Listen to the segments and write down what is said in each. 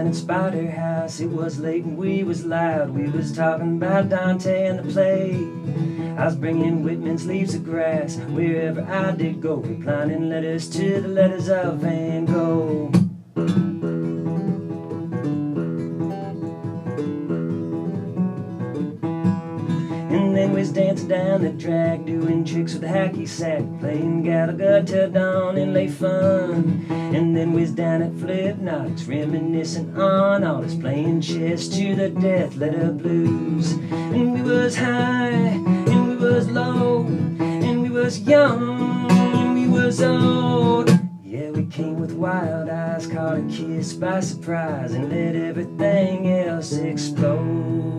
down in Spider House. It was late and we was loud. We was talking about Dante and the play. I was bringing Whitman's Leaves of Grass wherever I did go, replying in letters to the letters of Van Gogh. And then we was dancing down the track, doing tricks with a hacky sack, playing Gallagher till dawn in late fun. And then we was down at Flip Knox, reminiscing on all this, playing chess to the death letter blues. And we was high, and we was low, and we was young, and we was old. Yeah, we came with wild eyes, caught a kiss by surprise, and let everything else explode.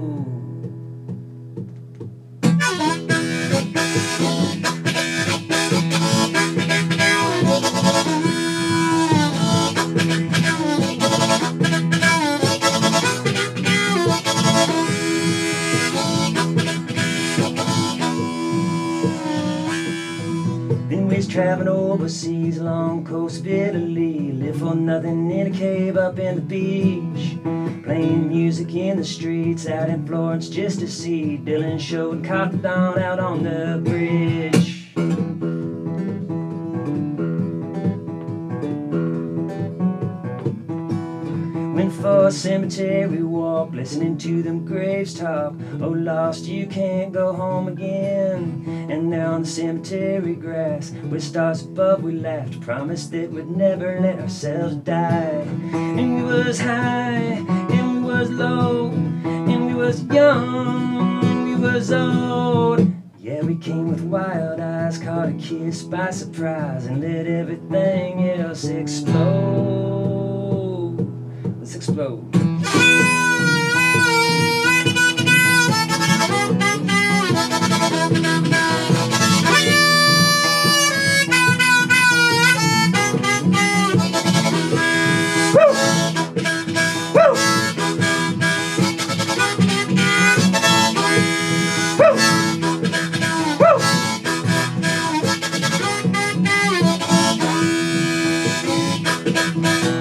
Then we was traveling overseas along the coast of Italy, live for nothing in a cave up in the beach, playing music in the streets out in Florence just to see Dylan show and caught the dawn out on the bridge. Went for a cemetery walk, listening to them graves talk. Oh, lost, you can't go home again. And there on the cemetery grass, with stars above, we laughed, promised that we'd never let ourselves die. And we was high, and we was low, and we was young, and we was old. Yeah, we came with wild eyes, caught a kiss by surprise, and let everything else explode. Let's explode.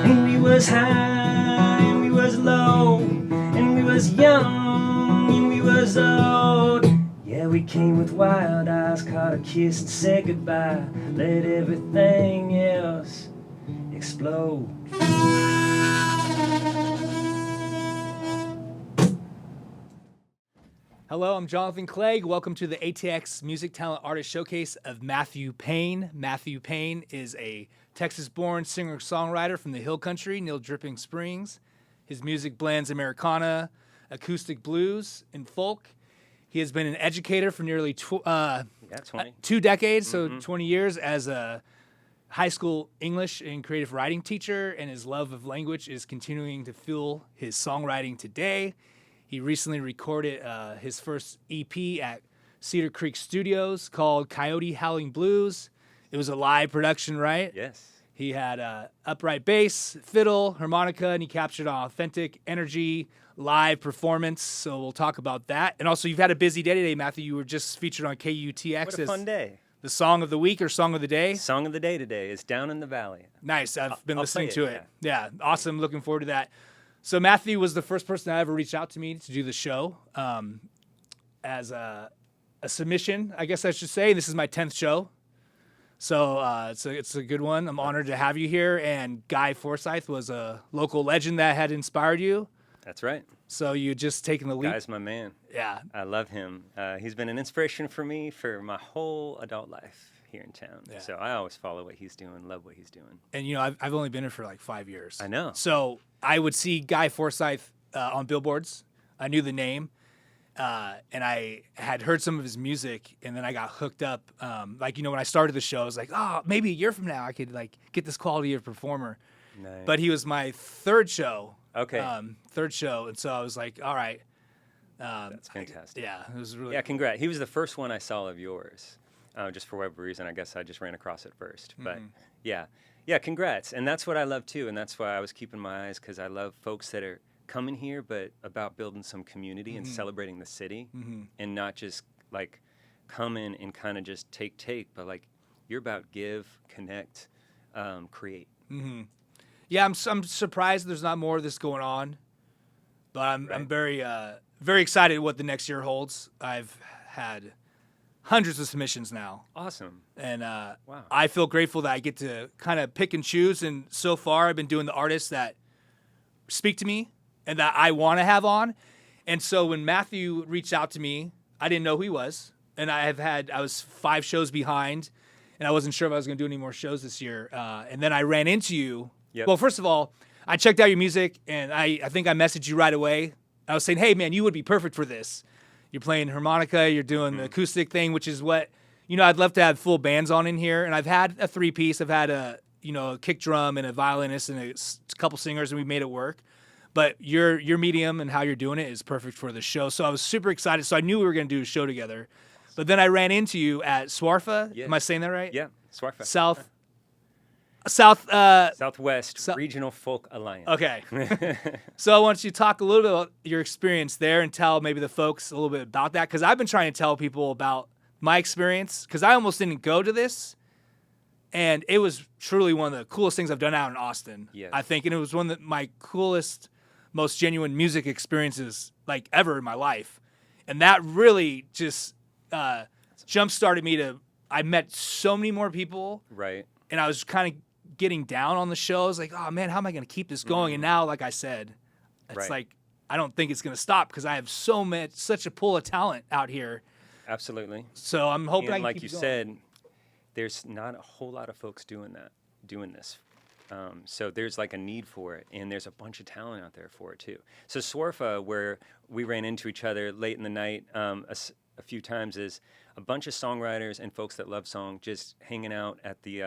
And we was high, and we was low, and we was young, and we was old. Yeah, we came with wild eyes, caught a kiss and said goodbye, let everything else explode. Hello, I'm Jonathan Clegg. Welcome to the ATX Music Talent Artist Showcase of Matthew Payne. Matthew Payne is a Texas-born singer-songwriter from the Hill Country, near Dripping Springs. His music blends Americana, acoustic blues, and folk. He has been an educator for nearly 2 decades, so 20 years as a high school English and creative writing teacher, and his love of language is continuing to fuel his songwriting today. He recently recorded his first EP at Cedar Creek Studios called Coyote, Howlin Blues. It was a live production, right? Yes. He had upright bass, fiddle, harmonica, and he captured authentic energy, live performance. So we'll talk about that. And also, you've had a busy day today, Matthew. You were just featured on KUTX. What a fun day. The song of the week or song of the day? Song of the day today is Down in the Valley. Nice. I've been listening play to it. Yeah, awesome. Looking forward to that. So Matthew was the first person that ever reached out to me to do the show as a submission, I guess I should say. This is my 10th show. So it's a good one. I'm honored to have you here. And Guy Forsyth was a local legend that had inspired you. That's right. So you just taken the leap. Guy's my man. Yeah. I love him. He's been an inspiration for me for my whole adult life here in town. Yeah. So I always follow what he's doing, love what he's doing. And, I've only been here for like 5 years. I know. So I would see Guy Forsyth on billboards. I knew the name. And I had heard some of his music, and then I got hooked up. When I started the show, I was like, oh, maybe a year from now I could get this quality of performer. Nice. But he was my third show. Okay. Third show. And so I was like, all right. That's fantastic. It was really Yeah, congrats. He was the first one I saw of yours. Just for whatever reason, I guess I just ran across it first. But yeah, congrats. And that's what I love too. And that's why I was keeping my eyes, because I love folks that are coming here, but about building some community and celebrating the city, and not just like come in and kind of just take, but like you're about give, connect, create. Yeah, I'm surprised there's not more of this going on, but I'm very very excited what the next year holds. I've had hundreds of submissions now. Awesome. And Wow. I feel grateful that I get to kind of pick and choose. And so far, I've been doing the artists that speak to me and that I want to have on. And so when Matthew reached out to me, I didn't know who he was. And I was 5 shows behind, and I wasn't sure if I was going to do any more shows this year. And then I ran into you. Yep. Well, first of all, I checked out your music, and I think I messaged you right away. I was saying, hey, man, you would be perfect for this. You're playing harmonica, you're doing the acoustic thing, which is what, I'd love to have full bands on in here. And I've had a 3-piece. I've had a kick drum and a violinist and a couple singers, and we made it work. But your medium and how you're doing it is perfect for the show. So I was super excited. So I knew we were going to do a show together. But then I ran into you at Swarfa. Yeah. Am I saying that right? Yeah, Swarfa. Southwest Regional Folk Alliance. Okay. So I want you to talk a little bit about your experience there and tell maybe the folks a little bit about that, because I've been trying to tell people about my experience, because I almost didn't go to this, and it was truly one of the coolest things I've done out in Austin. Yes. I think, and it was one of my coolest, most genuine music experiences like ever in my life, and that really just jump-started me to. I met so many more people. Right. And I was kind of getting down on the show. I was like, oh, man, how am I going to keep this going? And now, like I said, it's like I don't think it's going to stop because I have such a pool of talent out here. Absolutely. So I'm hoping I And can like keep you going. said, there's not a whole lot of folks doing this. So there's like a need for it, and there's a bunch of talent out there for it too. So Swarfa, where we ran into each other late in the night a few times, is a bunch of songwriters and folks that love song just hanging out at the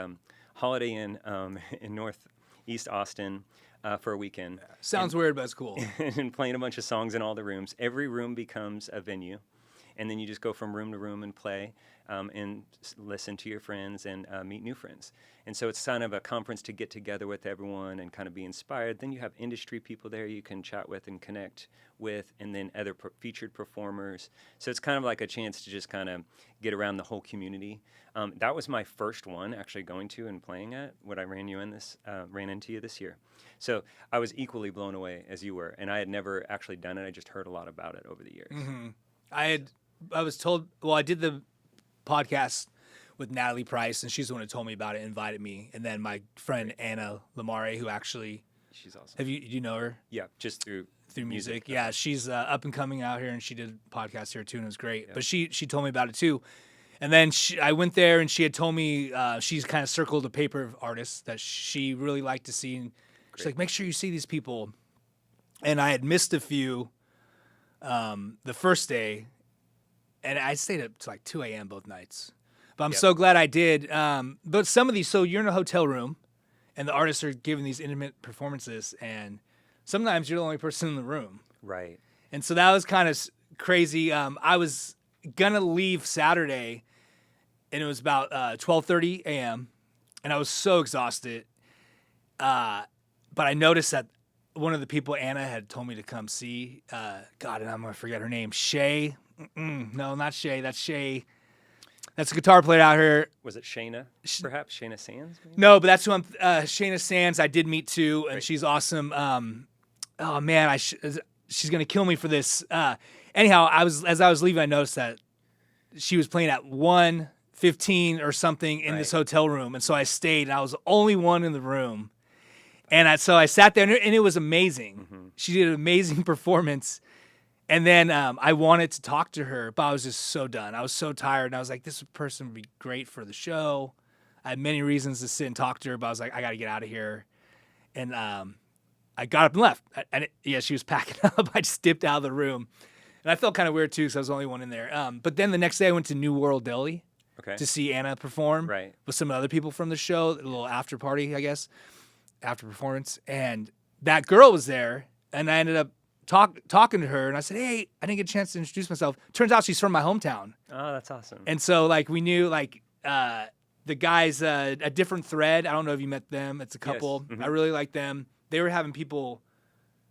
Holiday Inn in Northeast Austin for a weekend. Sounds weird, but it's cool. And playing a bunch of songs in all the rooms. Every room becomes a venue. And then you just go from room to room and play and listen to your friends and meet new friends. And so it's kind of a conference to get together with everyone and kind of be inspired. Then you have industry people there you can chat with and connect with, and then other featured performers. So it's kind of like a chance to just kind of get around the whole community. That was my first one actually going to and playing at what I ran into you this year. So I was equally blown away as you were, and I had never actually done it. I just heard a lot about it over the years. Mm-hmm. I was told, I did the podcast with Natalie Price, and she's the one who told me about it, invited me. And then my friend Anna Lamare, who actually, she's awesome. do you know her? Yeah, just through music. Yeah, she's up and coming out here, and she did a podcast here too, and it was great. Yeah. But she told me about it too. And then I went there, and she had told me she's kind of circled a paper of artists that she really liked to see. And she's like, make sure you see these people. And I had missed a few the first day, and I stayed up to like 2 a.m. both nights. But I'm so glad I did. But some of these, so you're in a hotel room, and the artists are giving these intimate performances, and sometimes you're the only person in the room. Right. And so that was kind of crazy. I was going to leave Saturday, and it was about 12:30 a.m., and I was so exhausted. But I noticed that one of the people Anna had told me to come see, God, and I'm going to forget her name, Shay. No, not Shay. That's Shay. That's a guitar player out here. Was it Shayna, perhaps? Shayna Sands? Maybe? No, but that's who I'm. Shayna Sands, I did meet too, and Great. she's awesome. Oh man, she's gonna kill me for this. Anyhow, as I was leaving, I noticed that she was playing at 1:15 or something in this hotel room, and so I stayed, and I was the only one in the room, and so I sat there, and it was amazing. Mm-hmm. She did an amazing performance. And then I wanted to talk to her, but I was just so done. I was so tired, and I was like, this person would be great for the show. I had many reasons to sit and talk to her, but I was like, I got to get out of here. And I got up and left. She was packing up. I just dipped out of the room. And I felt kind of weird, too, because I was the only one in there. But then the next day I went to New World Deli to see Anna perform with some other people from the show, a little after party, I guess, after performance. And that girl was there, and I ended up talking to her, and I said, hey, I didn't get a chance to introduce myself. Turns out she's from my hometown. Oh, that's awesome. And so, like, we knew, like, the guys, a different thread. I don't know if you met them. It's a couple. Yes. Mm-hmm. I really like them. They were having people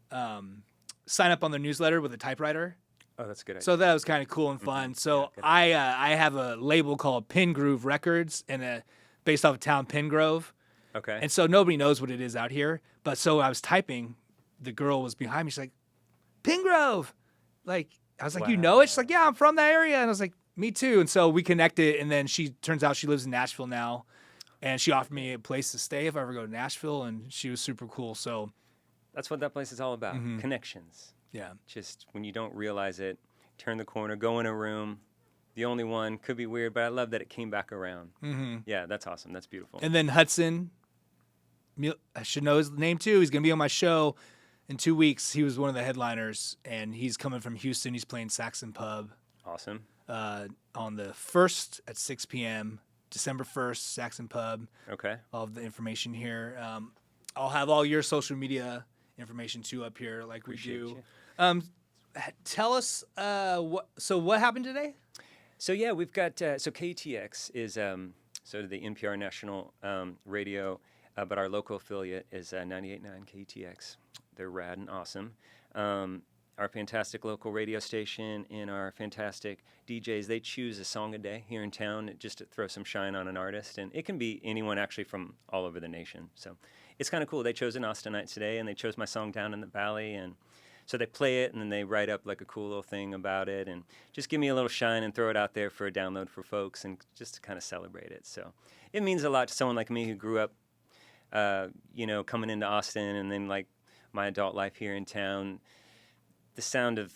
sign up on their newsletter with a typewriter. Oh, that's a good idea. So that was kind of cool and fun. So I have a label called Pin Groove Records, and based off of town Pingrove. Okay. And so nobody knows what it is out here. But so I was typing, the girl was behind me. She's like, Pingrove. Like, I was like, you know it? She's like, yeah, I'm from that area. And I was like, me too. And so we connected. And then turns out she lives in Nashville now. And she offered me a place to stay if I ever go to Nashville. And she was super cool. So That's what that place is all about. Connections. yeah. Just when you don't realize it, turn the corner, go in a room. The only one could be weird, but I love that it came back around. Yeah, that's awesome. That's beautiful. And then Hudson, I should know his name too. He's going to be on my show in 2 weeks. He was one of the headliners, and he's coming from Houston. He's playing Saxon Pub Awesome. on the 1st at 6 p.m., December 1st, Saxon Pub. Okay. All of the information here. I'll have all your social media information too up here like Appreciate we do. Tell us, what happened today? So yeah, we've got so KTX is sort of the NPR national radio, but our local affiliate is 98.9 KTX. They're rad and awesome. Our fantastic local radio station and our fantastic DJs, they choose a song a day here in town just to throw some shine on an artist, and it can be anyone actually from all over the nation. So it's kind of cool. They chose an Austinite today, and they chose my song Down in the Valley, and so they play it, and then they write up like a cool little thing about it, and just give me a little shine and throw it out there for a download for folks, and just to kind of celebrate it. So it means a lot to someone like me who grew up, coming into Austin, and then like my adult life here in town. The sound of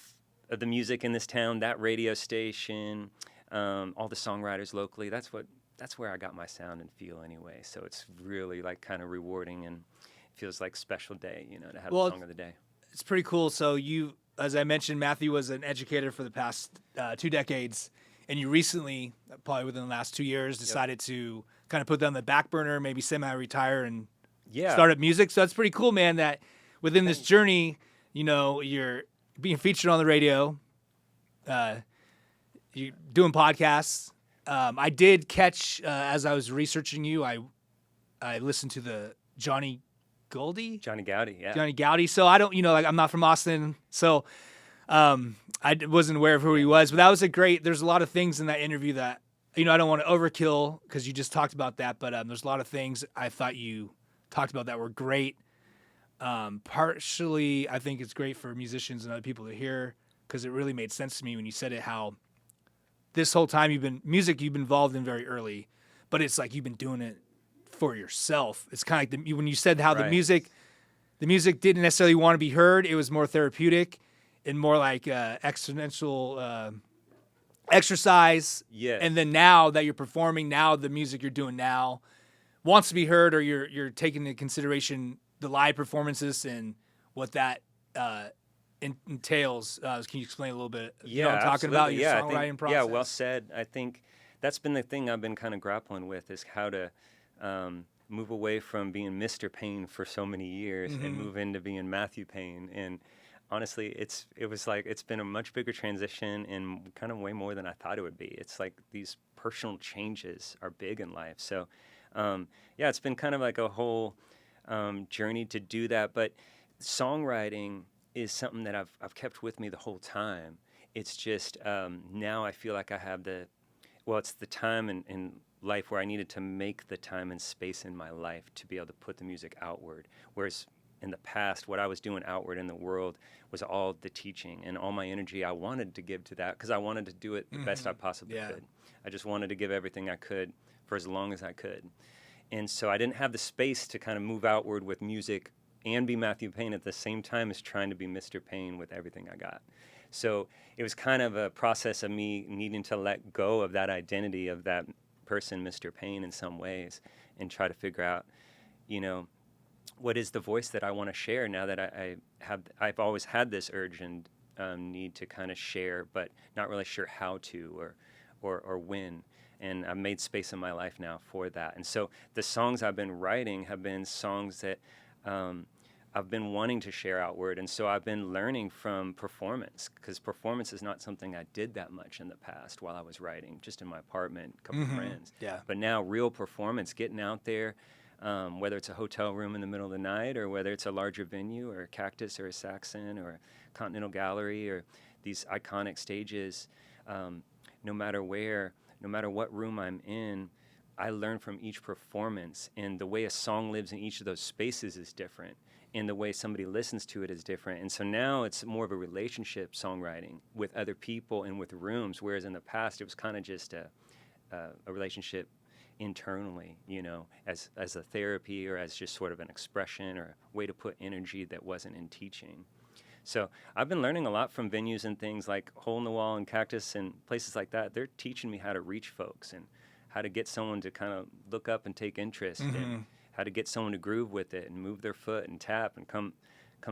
the music in this town, that radio station, all the songwriters locally. That's where I got my sound and feel anyway. So it's really like kind of rewarding, and it feels like a special day, to have the song of the day. It's pretty cool. So you, as I mentioned, Matthew was an educator for the past 2 decades, and you recently, probably within the last 2 years, decided to kind of put that on the back burner, maybe semi-retire and start up music. So that's pretty cool, man, that within this journey, you're being featured on the radio, you're doing podcasts. I did catch, as I was researching you, I listened to the Johnny Gowdy, yeah. So I don't, I'm not from Austin, so I wasn't aware of who he was. But that was there's a lot of things in that interview that, I don't want to overkill because you just talked about that, but there's a lot of things I thought you talked about that were great. Partially, I think it's great for musicians and other people to hear because it really made sense to me when you said it, how this whole time you've been involved in very early, but it's like you've been doing it for yourself. It's kind of like when you said how the music didn't necessarily want to be heard. It was more therapeutic and more like exponential exercise. Yes. And then now that you're performing, now the music you're doing now wants to be heard, or you're taking into consideration the live performances and what that entails. Can you explain a little bit? Talking about your songwriting process. Yeah, well said. I think that's been the thing I've been kind of grappling with, is how to move away from being Mr. Payne for so many years and move into being Matthew Payne. And honestly, it's been a much bigger transition and kind of way more than I thought it would be. It's like these personal changes are big in life. So it's been kind of like a whole journey to do that. But songwriting is something that I've kept with me the whole time. It's just now I feel like I have it's the time in life where I needed to make the time and space in my life to be able to put the music outward. Whereas in the past, what I was doing outward in the world was all the teaching, and all my energy I wanted to give to that because I wanted to do it the best I possibly could. I just wanted to give everything I could for as long as I could. And so I didn't have the space to kind of move outward with music and be Matthew Payne at the same time as trying to be Mr. Payne with everything I got. So it was kind of a process of me needing to let go of that identity of that person, Mr. Payne, in some ways, and try to figure out, what is the voice that I want to share now that I've always had this urge and need to kind of share, but not really sure how to or when. And I've made space in my life now for that. And so the songs I've been writing have been songs that I've been wanting to share outward. And so I've been learning from performance, because performance is not something I did that much in the past while I was writing, just in my apartment, a couple of friends. Yeah. But now real performance, getting out there, whether it's a hotel room in the middle of the night, or whether it's a larger venue, or a Cactus, or a Saxon, or a Continental Gallery, or these iconic stages, no matter where, no matter what room I'm in, I learn from each performance, and the way a song lives in each of those spaces is different. and the way somebody listens to it is different. And so now it's more of a relationship songwriting with other people and with rooms, whereas in the past it was kind of just a relationship internally, you know, as a therapy or as just sort of an expression or a way to put energy that wasn't in teaching. So I've been learning a lot from venues and things like Hole in the Wall and Cactus and places like that. They're teaching me how to reach folks and how to get someone to kind of look up and take interest and how to get someone to groove with it and move their foot and tap and come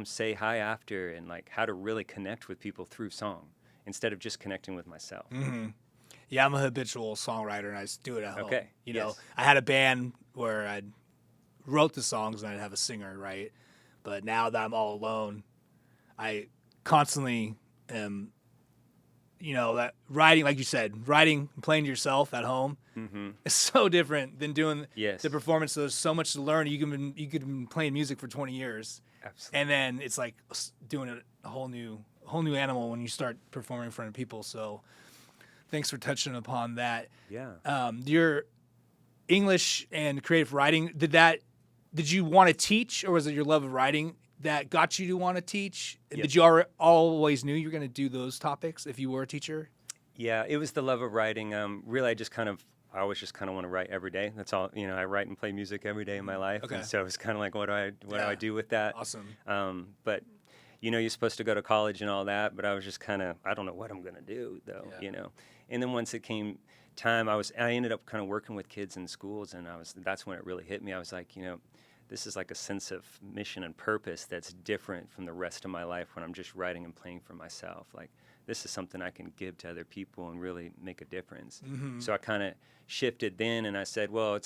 say hi after, and like how to really connect with people through song instead of just connecting with myself. Yeah, I'm a habitual songwriter, and I just do it at home. Okay. You know, I had a band where I wrote the songs and I'd have a singer, right? But now that I'm all alone, I constantly am, you know, that writing, like you said, writing and playing to yourself at home is so different than doing the performance. So there's so much to learn. You could have been playing music for 20 years. Absolutely. And then it's like doing a whole new animal when you start performing in front of people. So thanks for touching upon that. Yeah. Your English and creative writing, did you want to teach, or was it your love of writing that got you to want to teach? Yes. Did you always knew you were going to do those topics if you were a teacher? Yeah, it was the love of writing. Really, I always just kind of want to write every day. That's all. You know, I write and play music every day in my life. Okay. And so it's kind of like, what do I do with that? Awesome. But you know, you're supposed to go to college and all that, but I was just kind of, I don't know what I'm going to do though, you know. And then once it came time, I ended up kind of working with kids in schools, and that's when it really hit me. I was like, you know, this is like a sense of mission and purpose that's different from the rest of my life when I'm just writing and playing for myself. Like, this is something I can give to other people and really make a difference. So I kind of shifted then, and I said, well,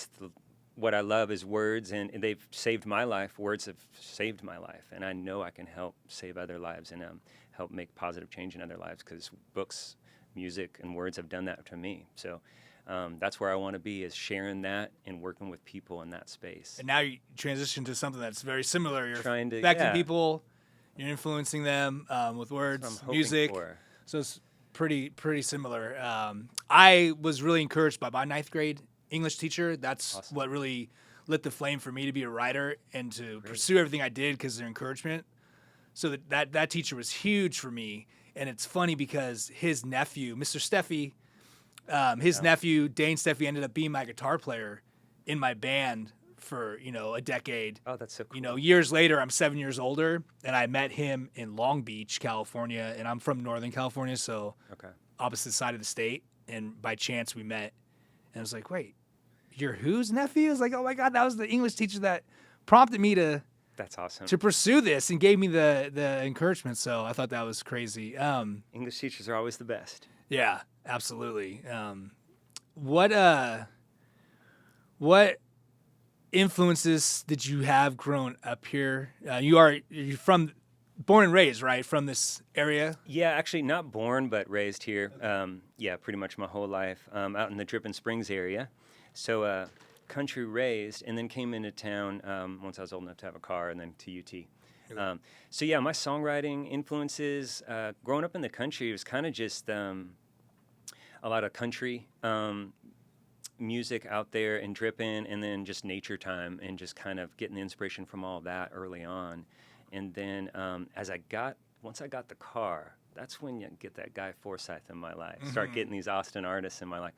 what I love is words, and they've saved my life. Words have saved my life, and I know I can help save other lives and help make positive change in other lives, because books, music, and words have done that to me. So that's where I want to be, is sharing that and working with people in that space. And now you transition to something that's very similar. You're trying to affecting people, you're influencing them with words, music. So it's pretty similar. I was really encouraged by my 9th grade English teacher. That's awesome. What really lit the flame for me to be a writer and to pursue everything I did, because of their encouragement. So that teacher was huge for me. And it's funny because his nephew, Mr. Steffi, nephew, Dane Steffi, ended up being my guitar player in my band for, you know, a decade. Oh, that's so cool. You know, years later, I'm 7 years older, and I met him in Long Beach, California, and I'm from Northern California, so opposite side of the state. And by chance, we met, and I was like, wait, you're whose nephew? I was like, oh my God, that was the English teacher that prompted me to... That's awesome. To pursue this and gave me the encouragement. So I thought that was crazy. English teachers are always the best. Yeah, absolutely. What influences did you have growing up here? You're born and raised, right? From this area? Yeah, actually not born, but raised here. Yeah, pretty much my whole life, out in the Dripping Springs area. So, country raised, and then came into town once I was old enough to have a car, and then to UT. So yeah, my songwriting influences, growing up in the country, was kind of just a lot of country music out there and dripping, and then just nature time, and just kind of getting the inspiration from all that early on. And then once I got the car, that's when you get that Guy Forsyth in my life. Start getting these Austin artists in my life.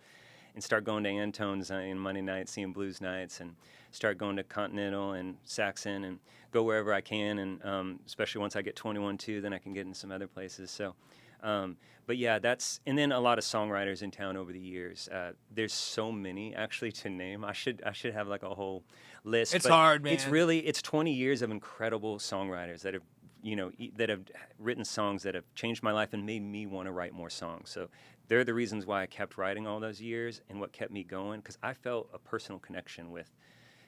And start going to Antone's on Monday nights, seeing blues nights, and start going to Continental and Saxon, and go wherever I can. And especially once I get 21 too, then I can get in some other places. So, but yeah, and then a lot of songwriters in town over the years. There's so many actually to name. I should have like a whole list. It's hard, man. It's 20 years of incredible songwriters that have, you know, that have written songs that have changed my life and made me want to write more songs. So they're the reasons why I kept writing all those years, and what kept me going, because I felt a personal connection with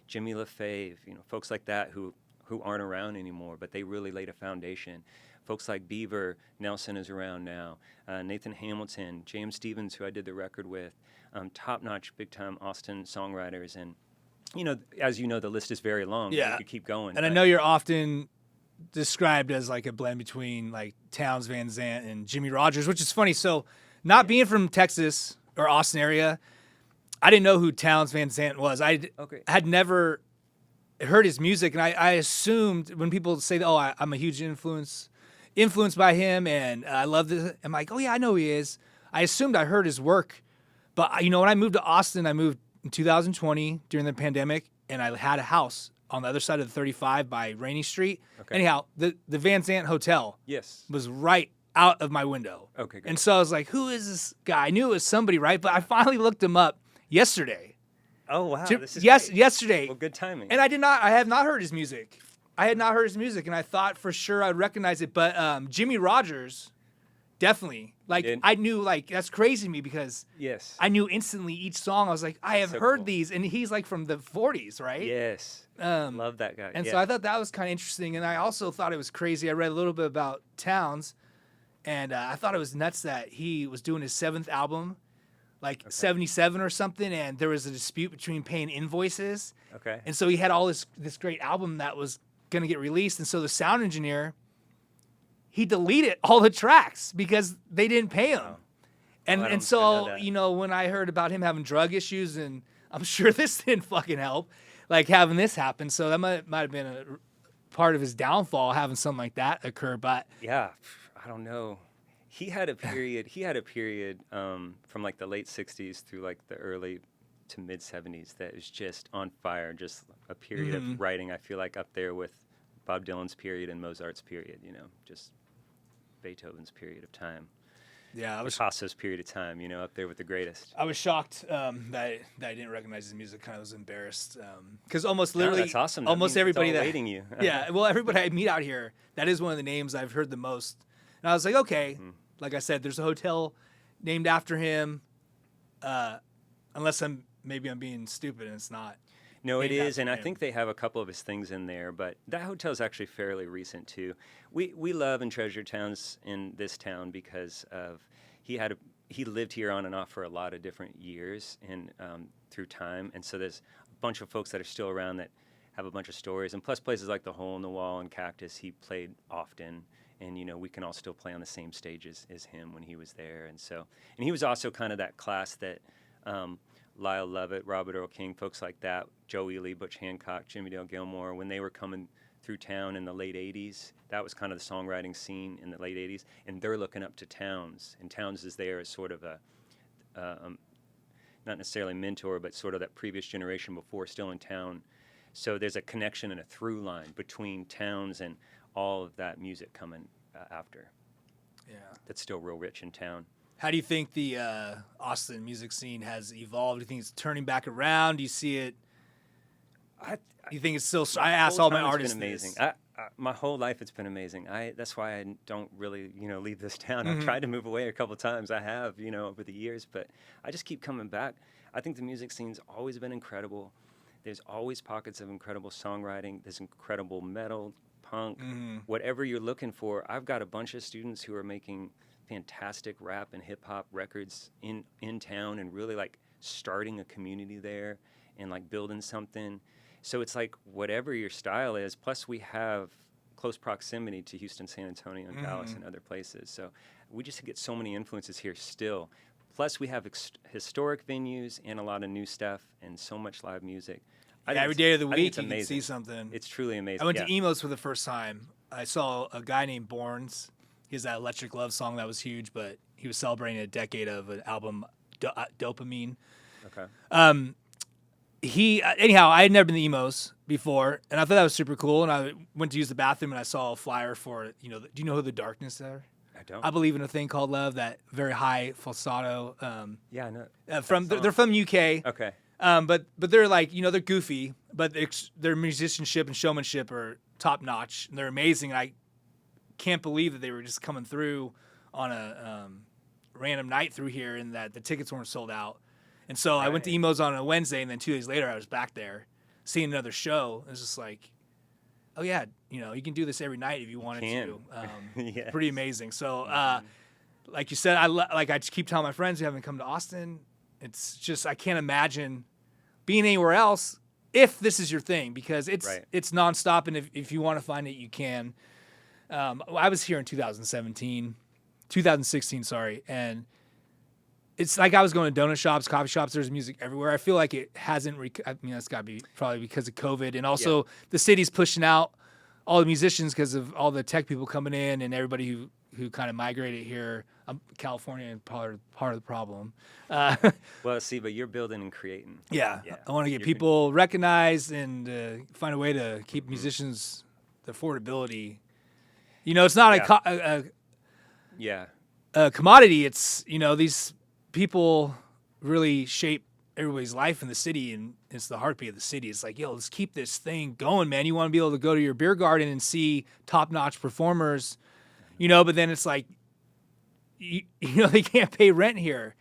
Jimmy LaFave, you know, folks like that who aren't around anymore, but they really laid a foundation. Folks like Beaver Nelson is around now, Nathan Hamilton, James Stevens, who I did the record with, top-notch, big-time Austin songwriters. And, you know, as you know, the list is very long. Yeah. You could keep going. And I know you're often described as like a blend between like Townes Van Zandt and Jimmy Rogers, which is funny. So not being from Texas or Austin area, I didn't know who Townes Van Zandt was. I had never heard his music, and I assumed when people say, "Oh, I'm a huge influenced by him, and I love this," I'm like, "Oh yeah, I know who he is." I assumed I heard his work, but you know, when I moved to Austin, I moved in 2020 during the pandemic, and I had a house on the other side of the 35 by Rainey Street. Okay. Anyhow, the Van Zant Hotel Yes. was right out of my window. Okay, good. And so I was like, "Who is this guy?" I knew it was somebody, right? But I finally looked him up yesterday. Oh, wow. This is Yes, great. yesterday. Well, good timing. And I have not heard his music. I had not heard his music, and I thought for sure I'd recognize it. But Jimmy Rogers, definitely. Like, Did? I knew, like, that's crazy to me because Yes. I knew instantly each song. I was like, I have So heard cool. these, and he's like from the 40s, right? Yes. Um, Love that guy. And yeah. so I thought that was kind of interesting. And I also thought it was crazy. I read a little bit about Towns, and I thought it was nuts that he was doing his 7th album, like 77 or something, and there was a dispute between paying invoices. Okay. And so he had all this great album that was going to get released. And so the sound engineer, he deleted all the tracks because they didn't pay him. Wow. And Oh, I and don't- I so, know that. you know, when I heard about him having drug issues, and I'm sure this didn't fucking help, like having this happen. So that might have been a part of his downfall, having something like that occur. But Yeah. I don't know. He had a period. From like the late '60s through like the early to mid '70s that was just on fire. Just a period of writing. I feel like up there with Bob Dylan's period and Mozart's period. You know, just Beethoven's period of time. yeah, Picasso's period of time. You know, up there with the greatest. I was shocked that I didn't recognize his music. Kind of was embarrassed because almost literally, that's awesome. That almost means it's everybody all that awaiting you. yeah, well, everybody I meet out here, that is one of the names I've heard the most. And I was like, okay, like I said, there's a hotel named after him, unless I'm being stupid and it's not. No, it named is, after and I him. think they have a couple of his things in there, but that hotel is actually fairly recent too. We love and treasure towns in this town because of he lived here on and off for a lot of different years and through time, and so there's a bunch of folks that are still around that have a bunch of stories, and plus places like the Hole in the Wall and Cactus, he played often. And, you know, we can all still play on the same stages as him when he was there. And he was also kind of that class that Lyle Lovett, Robert Earl King, folks like that, Joe Ely, Butch Hancock, Jimmy Dale Gilmore, when they were coming through town in the late 80s, that was kind of the songwriting scene in the late 80s. And they're looking up to Towns. And Towns is there as sort of a, not necessarily mentor, but sort of that previous generation before still in town. So there's a connection and a through line between Towns and all of that music coming after. Yeah. That's still real rich in town. How do you think the Austin music scene has evolved? Do you think it's turning back around? Do you see it? Do you think it's still? I asked all my artists. It's been amazing. My whole life it's been amazing. That's why I don't really, leave this town. I've tried to move away a couple of times. I have, over the years, but I just keep coming back. I think the music scene's always been incredible. There's always pockets of incredible songwriting. There's incredible metal, punk, whatever you're looking for. I've got a bunch of students who are making fantastic rap and hip hop records in town and really like starting a community there and like building something. So it's like whatever your style is, plus we have close proximity to Houston, San Antonio, and Dallas and other places. So we just get so many influences here still. Plus we have historic venues and a lot of new stuff and so much live music. Yeah, every day of the I think week it's you can amazing. see something. It's truly amazing. I went yeah. to Emos for the first time. I saw a guy named Borns. He has that Electric Love song that was huge, but he was celebrating a decade of an album, Dopamine. Okay. Anyhow, I had never been to Emos before, and I thought that was super cool. And I went to use the bathroom, and I saw a flyer for, do you know who The Darkness are? I don't. I Believe in a Thing Called Love, that very high falsetto. Yeah, I know. They're from UK. Okay. But they're like, they're goofy, but their musicianship and showmanship are top notch. And they're amazing. And I can't believe that they were just coming through on a random night through here and that the tickets weren't sold out. And so I went to Emos on a Wednesday, and then 2 days later I was back there seeing another show. It was just like, oh yeah, you can do this every night if you wanted to. Yes. Pretty amazing. So, like you said, I just keep telling my friends who haven't come to Austin, it's just I can't imagine being anywhere else if this is your thing, because it's nonstop, and if you want to find it, you can. I was here in 2016, sorry, and it's like I was going to donut shops, coffee shops. There's music everywhere. I feel like it hasn't. I mean, that's got to be probably because of COVID, and also the city's pushing out all the musicians because of all the tech people coming in and everybody who kind of migrated here. California and part of the problem. Well, see, but you're building and creating. Yeah. I want to get people recognized and find a way to keep musicians the affordability. You know, it's not a commodity. It's, you know, these people really shape everybody's life in the city, and it's the heartbeat of the city. It's like, yo, let's keep this thing going, man. You want to be able to go to your beer garden and see top-notch performers, you know, but then it's like, you know, they can't pay rent here.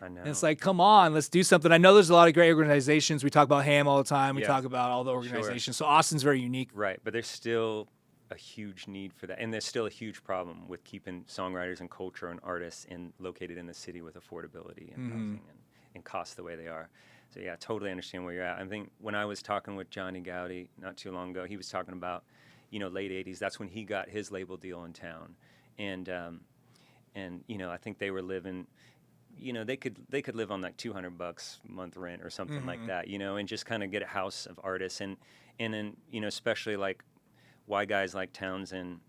I know. And it's like, come on, let's do something. I know there's a lot of great organizations. We talk about HAM all the time. We talk about all the organizations. Sure. So Austin's very unique. Right, but there's still a huge need for that. And there's still a huge problem with keeping songwriters and culture and artists located in the city with affordability and housing and costs the way they are. So yeah, I totally understand where you're at. I think when I was talking with Johnny Gowdy not too long ago, he was talking about, you know, late 80s. That's when he got his label deal in town. And you know, I think they were living, you know, they could live on like $200 a month rent or something like that, you know, and just kind of get a house of artists and then, you know, especially like why guys like Townsend,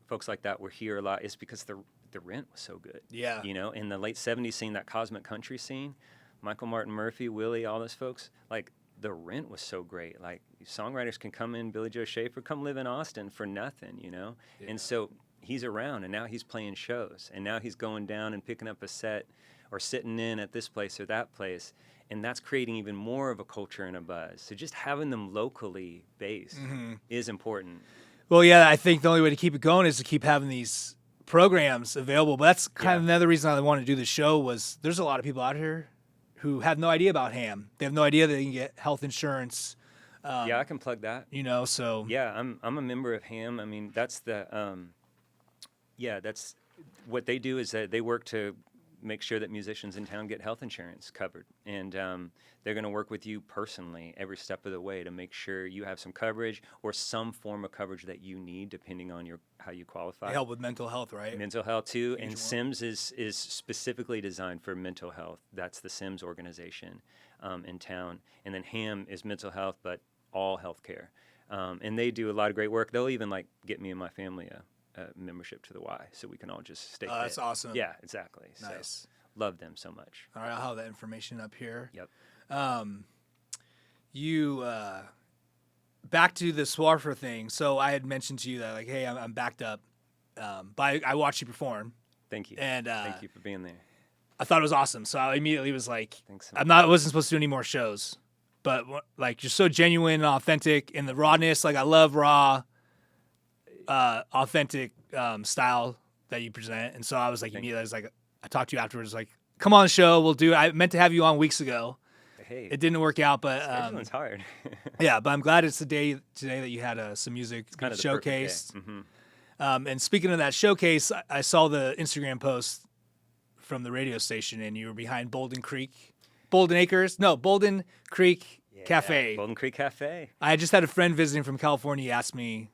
folks like that were here a lot is because the rent was so good. Yeah. You know, in the late 70s scene, that cosmic country scene, Michael Martin Murphey, Willie, all those folks, like the rent was so great. Like songwriters can come in, Billy Joe Schaefer, come live in Austin for nothing, you know? Yeah. And so he's around, and now he's playing shows, and now he's going down and picking up a set or sitting in at this place or that place, and that's creating even more of a culture and a buzz. So just having them locally based is important. Well, yeah, I think the only way to keep it going is to keep having these programs available. But that's kind of another reason I wanted to do the show was there's a lot of people out here who have no idea about HAM. They have no idea that they can get health insurance. Yeah, I can plug that. You know, so. Yeah, I'm a member of HAM. I mean, that's the... that's what they do is that they work to make sure that musicians in town get health insurance covered. And they're going to work with you personally every step of the way to make sure you have some coverage or some form of coverage that you need depending on how you qualify. They help with mental health, right? Mental health too. And SIMS is specifically designed for mental health. That's the SIMS organization in town. And then HAM is mental health, but all healthcare. And they do a lot of great work. They'll even like get me and my family membership to the Y, so we can all just stay fit. That's awesome. Yeah, exactly. Nice. So, love them so much. All right, I'll have that information up here. Yep. You back to the Swarfer thing. So I had mentioned to you that like, hey, I'm backed up, but I watched you perform. Thank you. And thank you for being there. I thought it was awesome. So I immediately was like, Thanks. I wasn't supposed to do any more shows, but like you're so genuine and authentic in the rawness. Like I love raw. Authentic style that you present, and so I was like, I talked to you afterwards, like, come on the show, we'll do it. I meant to have you on weeks ago. Hey, it didn't work out, but scheduling's hard. Yeah, but I'm glad it's the day today that you had some music kind of showcased. And speaking of that showcase, I saw the Instagram post from the radio station, and you were behind Bolden Creek Cafe. Bolden Creek Cafe. I just had a friend visiting from California. He asked me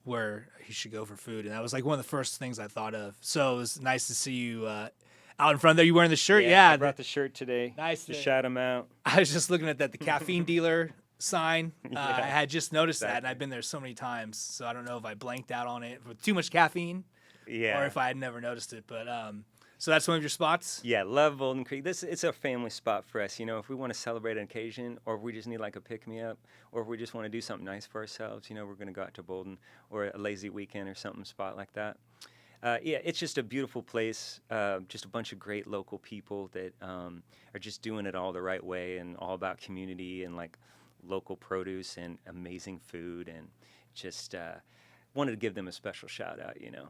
where he should go for food, and that was like one of the first things I thought of. So it was nice to see you out in front there. You wearing the shirt? Yeah, I brought the shirt today. Nice to shout him out. I was just looking at the caffeine dealer sign. I had just noticed that, and I've been there so many times, so I don't know if I blanked out on it with too much caffeine, or if I had never noticed it. But so that's one of your spots? Yeah, love Bolden Creek. It's a family spot for us. You know, if we want to celebrate an occasion, or if we just need like a pick-me-up, or if we just want to do something nice for ourselves, you know, we're going to go out to Bolden, or a lazy weekend or something spot like that. It's just a beautiful place, just a bunch of great local people that are just doing it all the right way and all about community and like local produce and amazing food, and just wanted to give them a special shout out, you know.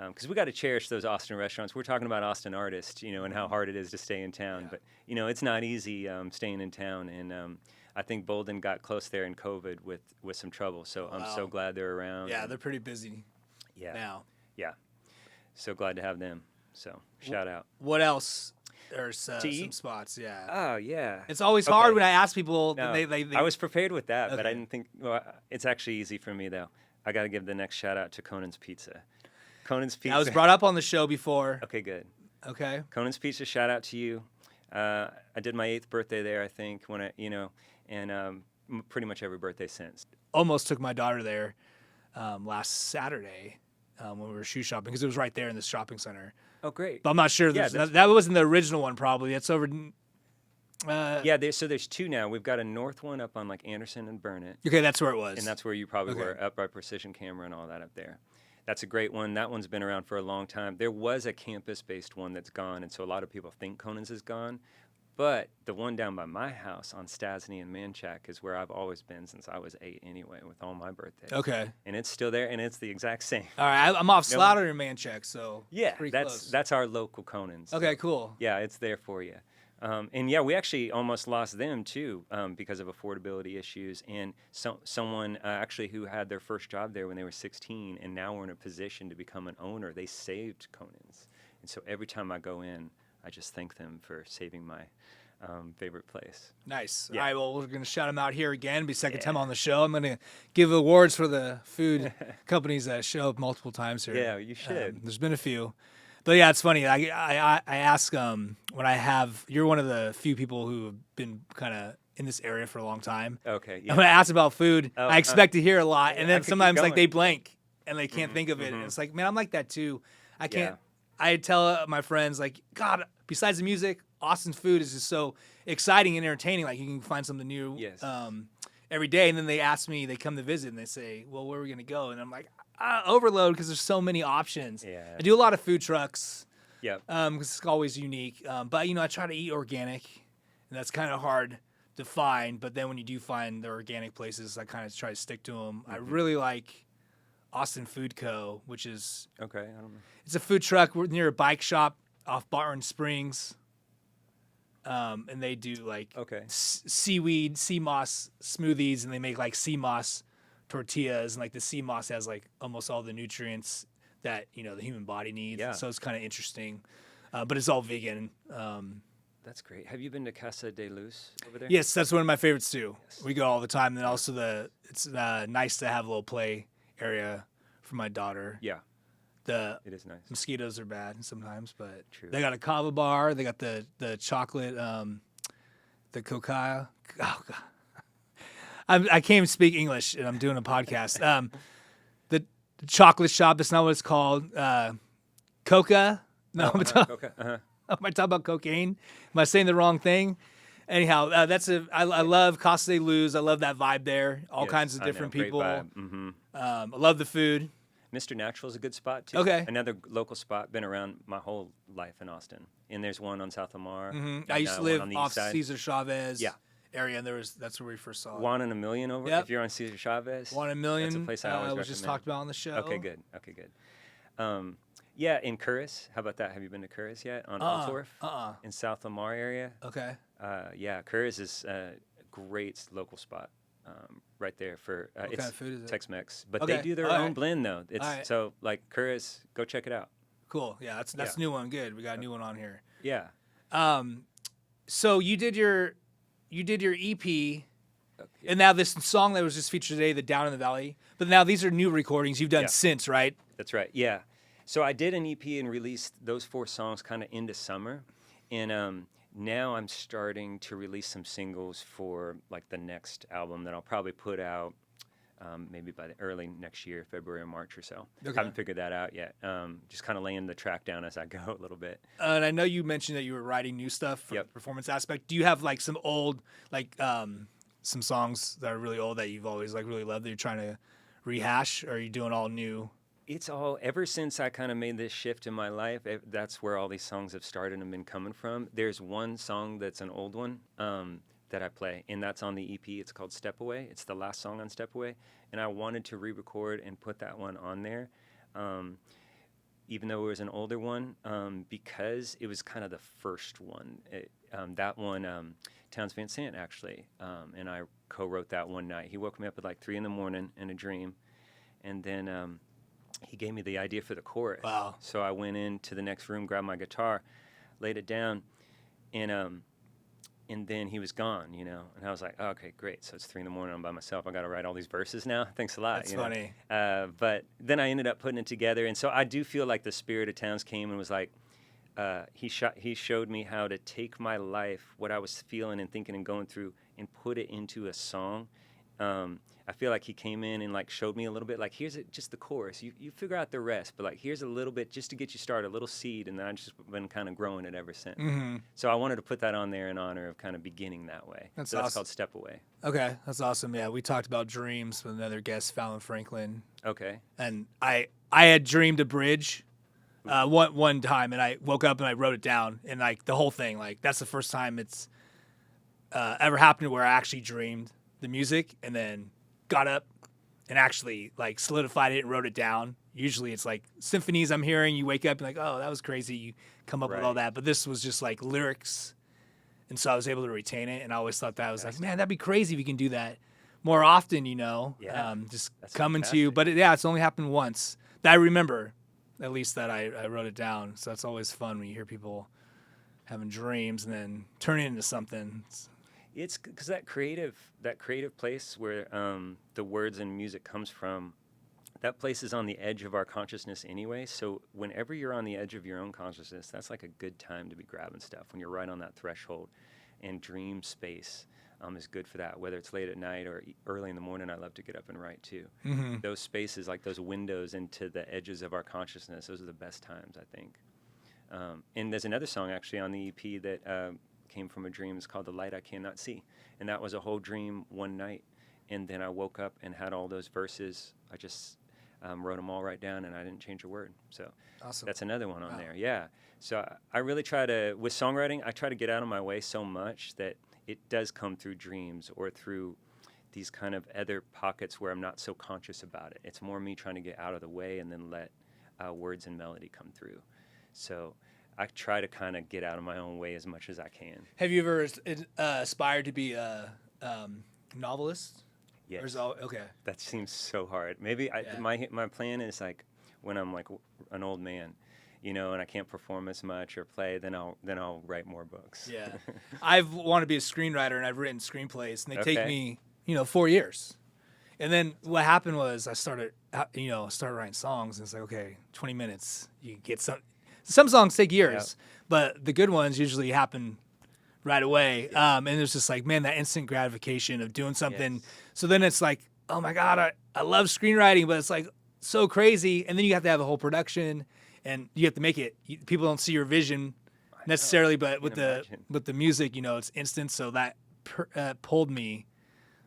Because we got to cherish those Austin restaurants. We're talking about Austin artists, you know, and how hard it is to stay in town. But, you know, it's not easy staying in town. And I think Bolden got close there in COVID with some trouble. So I'm so glad they're around. Yeah, they're pretty busy now. Yeah. So glad to have them. So shout out. What else? There's some spots, yeah. Oh, yeah. It's always hard when I ask people. No, I was prepared with that, but I didn't think, well, it's actually easy for me, though. I got to give the next shout out to Conan's Pizza. Conan's Pizza. I was brought up on the show before. Okay, good. Okay. Conan's Pizza, shout out to you. I did my 8th birthday there, I think, and pretty much every birthday since. Almost took my daughter there last Saturday when we were shoe shopping because it was right there in the shopping center. Oh, great. But I'm not sure. Yeah, That wasn't the original one, probably. It's over. So there's 2 now. We've got a north one up on like Anderson and Burnett. Okay, that's where it was. And that's where you probably were, up by Precision Camera and all that up there. That's a great one. That one's been around for a long time. There was a campus-based one that's gone, and so a lot of people think Conan's is gone. But the one down by my house on Stasny and Manchac is where I've always been since I was 8 anyway, with all my birthdays. Okay. And it's still there, and it's the exact same. All right, I'm off Slaughter and Manchac, so Yeah, pretty that's close. that's our local Conan's. Okay, cool. Yeah, it's there for you. And yeah, we actually almost lost them too because of affordability issues. And someone actually who had their first job there when they were 16 and now we're in a position to become an owner, they saved Conan's. And so every time I go in, I just thank them for saving my favorite place. Nice. Yeah. All right, well, we're going to shout them out here again. Be second time on the show. I'm going to give awards for the food companies that show up multiple times here. Yeah, you should. There's been a few. But yeah, it's funny. I ask when you're one of the few people who have been kind of in this area for a long time. Okay. Yeah. And when I ask about food, I expect to hear a lot, and I then could keep sometimes like going. they blank and they can't think of it, and it's like, man, I'm like that too. I can't. Yeah. I tell my friends like, God, besides the music, Austin's food is just so exciting and entertaining. Like you can find something new Yes. every day, and then they ask me, they come to visit, and they say, well, where are we gonna go? And I'm like, overload because there's so many options. Yeah. I do a lot of food trucks. Yeah. Because it's always unique. But, I try to eat organic, and that's kind of hard to find. But then when you do find the organic places, I kind of try to stick to them. I really like Austin Food Co., which is Okay. I don't know. it's a food truck near a bike shop off Barton Springs. And they do like seaweed, sea moss smoothies, and they make like sea moss tortillas. And like the sea moss has like almost all the nutrients that the human body needs. Yeah. So it's kind of interesting, but it's all vegan. That's great. Have you been to Casa de Luz over there? Yes, that's one of my favorites too. We go all the time. And then also it's nice to have a little play area for my daughter. Yeah. The It is nice. mosquitoes are bad sometimes, but True. they got a kava bar. They got the chocolate, the coca. Oh God, I can't even speak English, and I'm doing a podcast. The chocolate shop. That's not what it's called. Coca. No, I'm talking. Okay. Am I talking about cocaine? Am I saying the wrong thing? Anyhow, I love Casa de Luz. I love that vibe there. All Yes, kinds of I know. different Great people. vibe. Mhm. I love the food. Mr. Natural is a good spot too. Okay. Another local spot. Been around my whole life in Austin. And there's one on South Lamar. I used to live on the off east side. Cesar Chavez Yeah. area, and that's where we first saw it. One in a Million over. Yep. If you're on Cesar Chavez. One in a Million. That's a place I always was just recommend. talked about on the show. Okay, good. Okay, good. Yeah, in Curris. How about that? Have you been to Curris yet? On Altorf? In South Lamar area. Okay. Yeah, Curris is a great local spot. Right there for What it's kind of food is it? Tex-Mex, but Okay, they do their all own right. blend though. It's All right. so like Curris, go check it out. Cool. Yeah, that's Yeah. a new one. Good. We got a new one on here. Yeah. So you did your EP, and now this song that was just featured today, the Down in the Valley. But now these are new recordings you've done Yeah. since, right? That's right. Yeah. So I did an EP and released those 4 songs kind of into summer, and now I'm starting to release some singles for like the next album that I'll probably put out maybe by the early next year, February or March or so. Okay. Haven't figured that out yet. Just kind of laying the track down as I go a little bit. And I know you mentioned that you were writing new stuff for Yep. the performance aspect. Do you have like some old, like some songs that are really old that you've always like really loved that you're trying to rehash, or are you doing all new? It's all, ever since I kind of made this shift in my life, that's where all these songs have started and been coming from. There's one song that's an old one that I play, and that's on the EP. It's called Step Away. It's the last song on Step Away, and I wanted to re-record and put that one on there, even though it was an older one, because it was kind of the first one. That one, Towns Van Sant, actually, and I co-wrote that one night. He woke me up at like 3 a.m. in a dream, and then he gave me the idea for the chorus. Wow. So I went into the next room, grabbed my guitar, laid it down, and then he was gone, And I was like, oh, okay, great. So it's 3 a.m. I'm by myself. I got to write all these verses now. Thanks a lot. That's funny. But then I ended up putting it together. And so I do feel like the spirit of Towns came and was like, he showed me how to take my life, what I was feeling and thinking and going through, and put it into a song. I feel like he came in and like showed me a little bit, like here's just the chorus. You figure out the rest, but like here's a little bit just to get you started, a little seed, and then I've just been kind of growing it ever since. So I wanted to put that on there in honor of kind of beginning that way. That's so awesome. That's called Step Away. Okay, that's awesome. Yeah, we talked about dreams with another guest, Fallon Franklin. Okay. And I had dreamed a bridge one time, and I woke up and I wrote it down, and like the whole thing, like that's the first time it's ever happened where I actually dreamed the music and then got up and actually like solidified it and wrote it down. Usually it's like symphonies I'm hearing, you wake up and like, oh, that was crazy. You come up with all that. But this was just like lyrics. And so I was able to retain it. And I always thought that I was like, man, that'd be crazy if you can do that more often, you know, just coming to you. But it's only happened once that I remember, at least that I wrote it down. So it's always fun when you hear people having dreams and then turn it into something. It's because that creative place where the words and music comes from, that place is on the edge of our consciousness anyway. So whenever you're on the edge of your own consciousness, that's like a good time to be grabbing stuff when you're right on that threshold. And dream space is good for that, whether it's late at night or early in the morning. I love to get up and write too. Those spaces, like those windows into the edges of our consciousness, those are the best times, I think. And there's another song actually on the EP that came from a dream. It's called The Light I Cannot See. And that was a whole dream one night. And then I woke up and had all those verses. I just wrote them all right down, and I didn't change a word. So awesome. That's another one on there. Yeah. So I really try to, with songwriting, I try to get out of my way so much that it does come through dreams or through these kind of other pockets where I'm not so conscious about it. It's more me trying to get out of the way and then let words and melody come through. So I try to kind of get out of my own way as much as I can. Have you ever aspired to be a novelist? Yes. Okay. That seems so hard. Maybe my plan is like when I'm like an old man, you know, and I can't perform as much or play, then I'll write more books. Yeah. I've wanted to be a screenwriter, and I've written screenplays, and they take me, 4 years. And then what happened was I started writing songs, and it's like, okay, 20 minutes, you get some. Some songs take years, but the good ones usually happen right away. And it's just like, man, that instant gratification of doing something. Yes. So then it's like, oh my God, I love screenwriting, but it's like so crazy. And then you have to have a whole production, and you have to make it. People don't see your vision necessarily, but with the music, it's instant. So that pulled me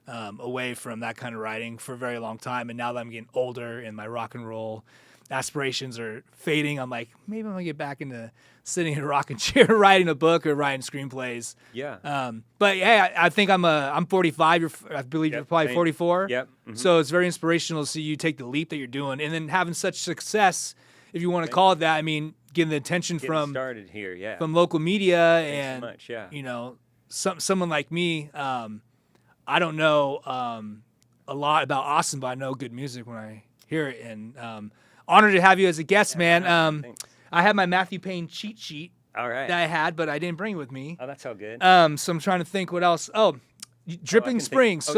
away from that kind of writing for a very long time. And now that I'm getting older and my rock and roll aspirations are fading, I'm like, maybe I'm gonna get back into sitting in a rocking chair writing a book or writing screenplays. Yeah. But hey, I think I'm 45. I believe you're probably 44. Yep. Mm-hmm. So it's very inspirational to see you take the leap that you're doing, and then having such success, if you want to call it that. I mean, getting the attention from started here, yeah, from local media. Thanks and so much, yeah. Someone like me, I don't know a lot about Austin, but I know good music when I hear it, and honored to have you as a guest, man. I had my Matthew Payne cheat sheet that I had, but I didn't bring it with me. Oh, that's all good. So I'm trying to think what else. Oh, Dripping Springs.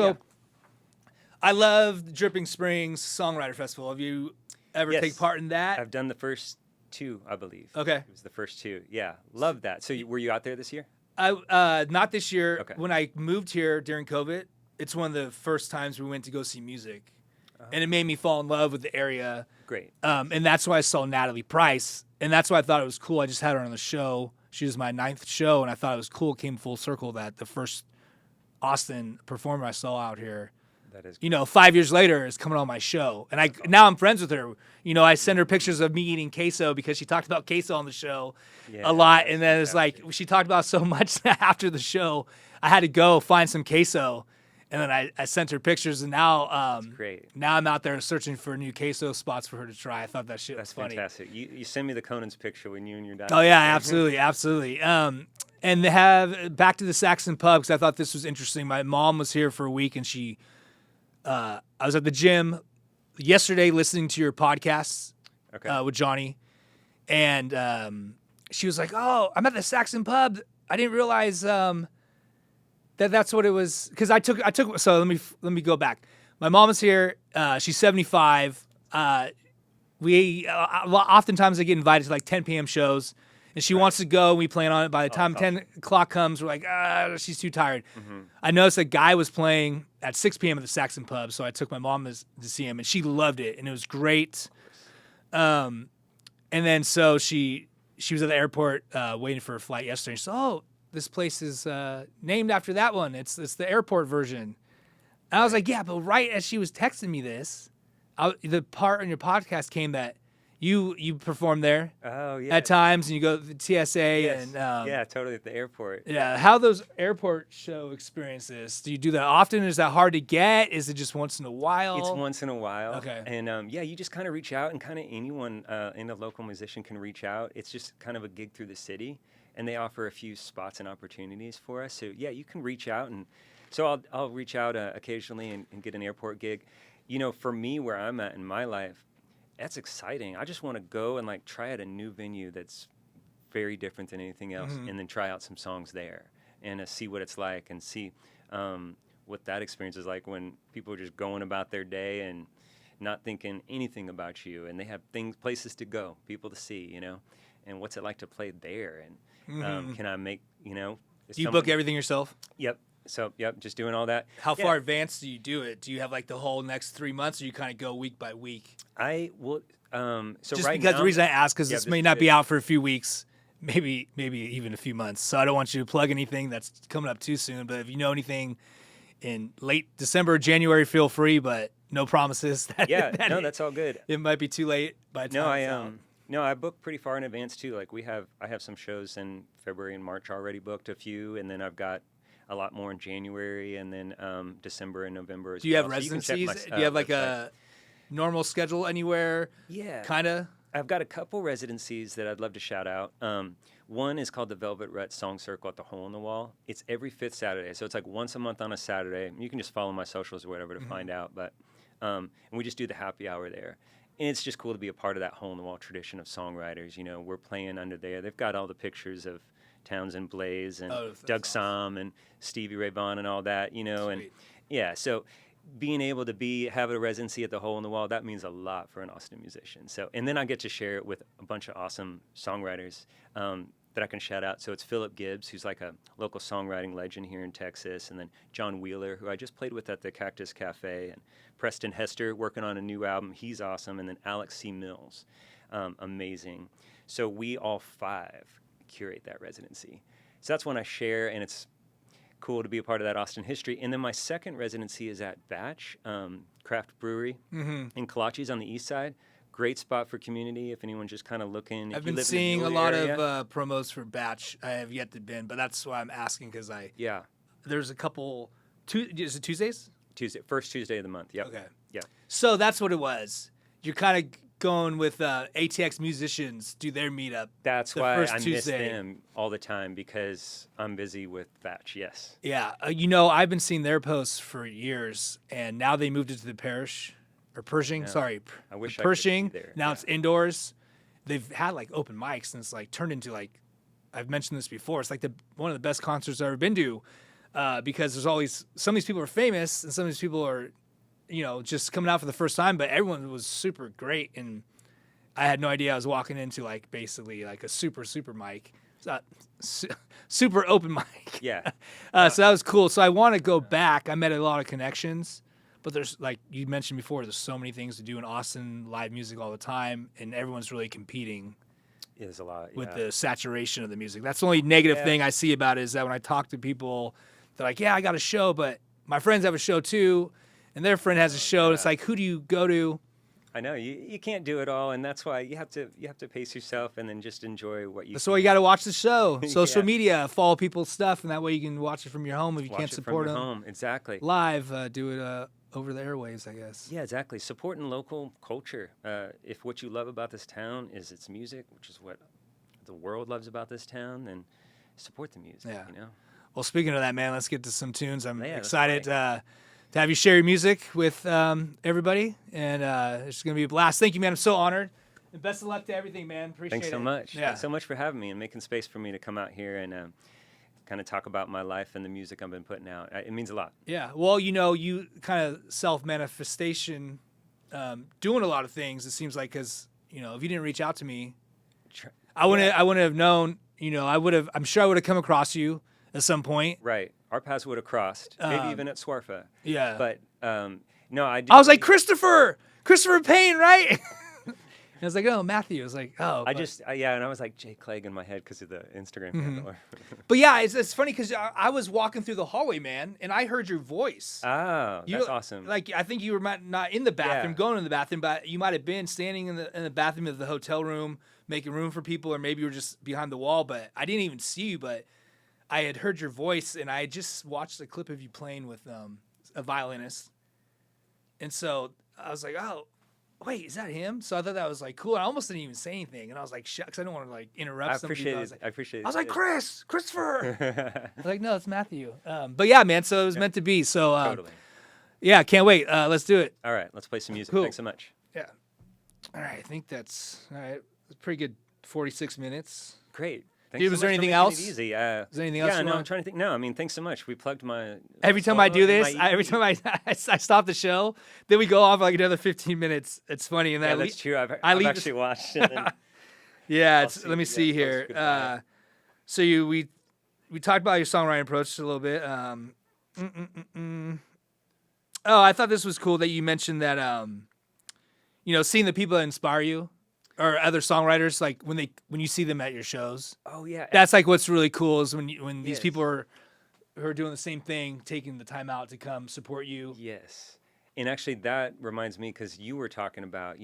I love Dripping Springs Songwriter Festival. Have you ever take part in that? I've done the first two, I believe. Okay. It was the first two. Yeah, love that. So were you out there this year? Not this year. Okay. When I moved here during COVID, it's one of the first times we went to go see music. And it made me fall in love with the area. Great. And that's why I saw Natalie Price. And that's why I thought it was cool. I just had her on the show. She was my 9th show, and I thought it was cool. It came full circle that the first Austin performer I saw out here, that is 5 years later, is coming on my show. And now I'm friends with her. I send her pictures of me eating queso because she talked about queso on the show a lot. And then it's like she talked about so much that after the show, I had to go find some queso. And then I sent her pictures, and now now I'm out there searching for new queso spots for her to try. I thought that shit was funny. That's fantastic. You send me the Conan's picture when you and your dad. Oh yeah, absolutely, absolutely. And they have back to the Saxon Pub, because I thought this was interesting. My mom was here for a week, and I was at the gym yesterday listening to your podcasts with Johnny, and she was like, "Oh, I'm at the Saxon Pub. I didn't realize." That's what it was, because I took. So let me go back. My mom is here. She's 75. We oftentimes I get invited to like 10 p.m. shows, and she wants to go. And we plan on it. By the time awesome. 10 o'clock comes, we're like, she's too tired. I noticed a guy was playing at 6 p.m. at the Saxon Pub, so I took my mom to see him, and she loved it, and it was great. And then so she was at the airport waiting for her flight yesterday. She said, "Oh, this place is named after that one. It's the airport version." And I was like, "Yeah," but right as she was texting me this, the part on your podcast came that you perform there at times, and you go to the TSA and yeah, totally at the airport. Yeah, how those airport show experiences? Do you do that often? Is that hard to get? Is it just once in a while? It's once in a while. Okay. And you just kind of reach out, and kind of anyone in a local musician can reach out. It's just kind of a gig through the city, and they offer a few spots and opportunities for us. So yeah, you can reach out, and so I'll reach out occasionally and get an airport gig. You know, for me, where I'm at in my life, that's exciting. I just want to go and like try out a new venue that's very different than anything else, and then try out some songs there and see what it's like, and see what that experience is like when people are just going about their day and not thinking anything about you, and they have places to go, people to see, you know, and what's it like to play there, and can I make, you know. Do you book everything yourself? Yep. So, just doing all that. How far advanced do you do it? Do you have like the whole next 3 months, or you kind of go week by week? I will. So just right because now, the reason I ask, because this may not be it. out for a few weeks, maybe even a few months. So I don't want you to plug anything that's coming up too soon. But if you know anything in late December, January, feel free. But no promises. That's all good. It might be too late by the time. I book pretty far in advance too. Like I have some shows in February and March already booked, a few, and then I've got a lot more in January, and then December and November as well. Do you have So residencies? Do you have like a normal schedule anywhere? Yeah. Kind of? I've got a couple residencies that I'd love to shout out. One is called the Velvet Rut Song Circle at the Hole in the Wall. It's every 5th Saturday, so it's like once a month on a Saturday. You can just follow my socials or whatever to find out. But and we just do the happy hour there. And it's just cool to be a part of that hole in the wall tradition of songwriters. You know, we're playing under there. They've got all the pictures of Townsend Blaze and Doug Somm and Stevie Ray Vaughan and all that, you know. Sweet. And so being able to have a residency at the Hole in the Wall, that means a lot for an Austin musician. So, and then I get to share it with a bunch of awesome songwriters that I can shout out. So it's Philip Gibbs, who's like a local songwriting legend here in Texas, and then John Wheeler, who I just played with at the Cactus Cafe, and Preston Hester, working on a new album. He's awesome. And then Alex C. Mills, amazing. So we all 5 curate that residency. So that's when I share, and it's cool to be a part of that Austin history. And then my second residency is at Batch Craft Brewery in Kalachi's on the east side. Great spot for community if anyone's just kind of looking. I've been seeing a lot of promos for Batch. I have yet to been, but that's why I'm asking, because there's a couple. Is it Tuesdays? First Tuesday of the month. Yep. Okay. Yeah. So that's what it was. You're kind of going with ATX musicians do their meetup. That's why I Tuesday. miss them all the time, because I'm busy with Batch. Yes. Yeah. I've been seeing their posts for years, and now they moved it to the Parish or Pershing. Sorry, I wish Pershing. I could be there. Now it's indoors. They've had like open mics, and it's like turned into like, I've mentioned this before. It's like one of the best concerts I've ever been to, because there's always some of these people are famous, and some of these people are, just coming out for the first time. But everyone was super great, and I had no idea I was walking into like basically like a super mic. It's not super open mic. Yeah. So that was cool. So I want to go back. I met a lot of connections, but there's, like you mentioned before, there's so many things to do in Austin, live music all the time, and everyone's really competing. It is a lot, with the saturation of the music. That's the only negative thing I see about it, is that when I talk to people, they're like, yeah, I got a show, but my friends have a show too, and their friend has a show. And it's like, who do you go to? I know you can't do it all, and that's why you have to pace yourself and then just enjoy what you. That's why you got to watch the show. Social media, follow people's stuff, and that way you can watch it from your home if you can't support them. Home, exactly. Live, do it over the airwaves, I guess. Yeah, exactly. Supporting local culture. If what you love about this town is its music, which is what the world loves about this town, then support the music. Yeah. You know. Well, speaking of that, man, let's get to some tunes. I'm excited to have you share your music with everybody, and it's going to be a blast. Thank you, man. I'm so honored, and best of luck to everything, man. Appreciate it. Thanks so much. Yeah. Thanks so much for having me and making space for me to come out here and kind of talk about my life and the music I've been putting out. It means a lot. Yeah. Well, you kind of self-manifestation, doing a lot of things, it seems like, because, if you didn't reach out to me, I wouldn't have known. I'm sure I would have come across you at some point. Right. Our paths would have crossed, maybe even at Swarfa. Yeah. But no, I was like, Christopher Payne, right? I was like, oh, Matthew. I was like, oh. And I was like Jay Clegg in my head because of the Instagram handle. But yeah, it's funny because I was walking through the hallway, man, and I heard your voice. Oh, that's awesome. Like, I think you were not in the bathroom, going in the bathroom, but you might have been standing in the bathroom of the hotel room, making room for people, or maybe you were just behind the wall, but I didn't even see you, but I had heard your voice, and I had just watched a clip of you playing with a violinist. And so I was like, oh, wait, is that him? So I thought that was like cool. I almost didn't even say anything, and I was like, shucks, I don't want to like interrupt somebody. I appreciate it. I was like, Christopher. I was like, no, it's Matthew. But yeah, man. So it was meant to be. So totally. Yeah, can't wait. Let's do it. All right, let's play some music. Cool. Thanks so much. Yeah. All right, I think that's all right. It's a pretty good 46 minutes. Great. Dude, was there anything else? It easy. Is there anything else? Yeah, no, I'm trying to think. No, I mean, thanks so much. We plugged my. Every time I do this, every time I stop the show, then we go off like another 15 minutes. It's funny, and yeah, that's true. I've actually watched it. Yeah, let me see here. So we talked about your songwriting approach a little bit. Oh, I thought this was cool that you mentioned that seeing the people that inspire you. Or other songwriters, like when you see them at your shows. Oh yeah, that's like what's really cool is when these people are who are doing the same thing, taking the time out to come support you. Yes, and actually that reminds me because you were talking about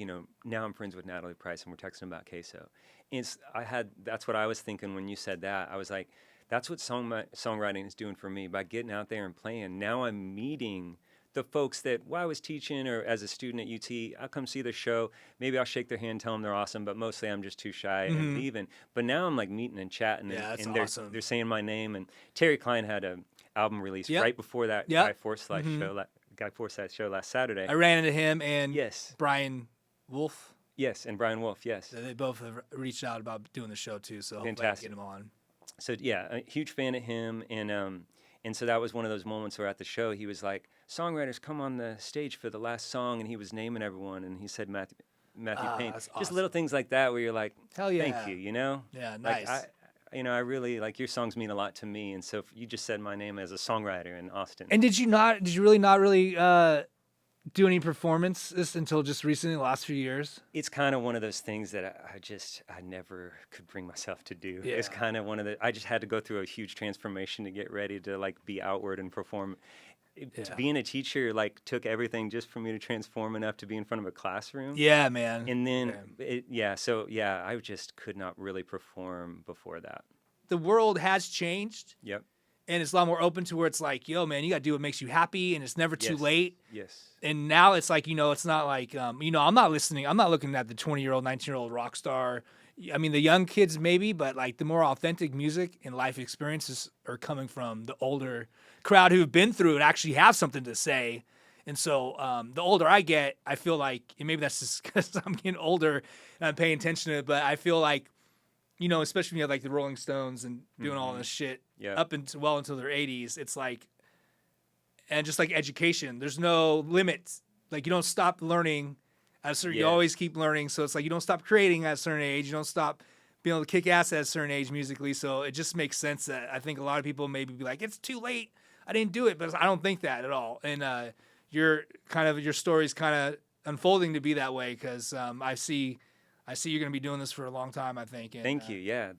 now I'm friends with Natalie Price and we're texting about queso. That's what I was thinking when you said that. I was like, that's what songwriting is doing for me by getting out there and playing. Now I'm meeting the folks that while I was teaching or as a student at UT, I'll come see the show. Maybe I'll shake their hand, tell them they're awesome, but mostly I'm just too shy and leaving. But now I'm like meeting and chatting, and awesome. They're saying my name. And Terry Klein had an album release right before that Guy Forsyth show last Saturday. I ran into him and yes, Brian Wolf. Yes, and Brian Wolf. Yes, They both have reached out about doing the show too. So fantastic. Hopefully I can get him on. So yeah, a huge fan of him, and so that was one of those moments where at the show he was like, songwriters come on the stage for the last song, and he was naming everyone, and he said Matthew Payne. That's Just awesome. little things like that where you're like, hell yeah, thank you, Yeah, nice. Like, I really like your songs mean a lot to me, and so you just said my name as a songwriter in Austin. And did you really not do any performances until just recently, the last few years? It's kind of one of those things that I never could bring myself to do. Yeah. It's kind of I just had to go through a huge transformation to get ready to like be outward and perform. Being a teacher like took everything just for me to transform enough to be in front of a classroom. Yeah, man. And then I just could not really perform before that. The world has changed. Yep. And it's a lot more open to where it's like, yo, man, you got to do what makes you happy, and it's never too late. Yes. And now it's like, it's not like, I'm not listening. I'm not looking at the 20-year-old, 19-year-old rock star. I mean, the young kids maybe, but like the more authentic music and life experiences are coming from the older crowd who've been through it, actually have something to say. And so the older I get, I feel like, and maybe that's just because I'm getting older and I'm paying attention to it, but I feel like, especially when you have like the Rolling Stones and doing all this shit up until well until their 80s, it's like, and just like education, there's no limits. Like you don't stop learning at a certain, you always keep learning. So it's like you don't stop creating at a certain age. You don't stop being able to kick ass at a certain age musically. So it just makes sense that I think a lot of people maybe be like, it's too late, I didn't do it, but I don't think that at all. And your story's kind of unfolding to be that way because I see you're going to be doing this for a long time, I think. And, thank you. Yeah,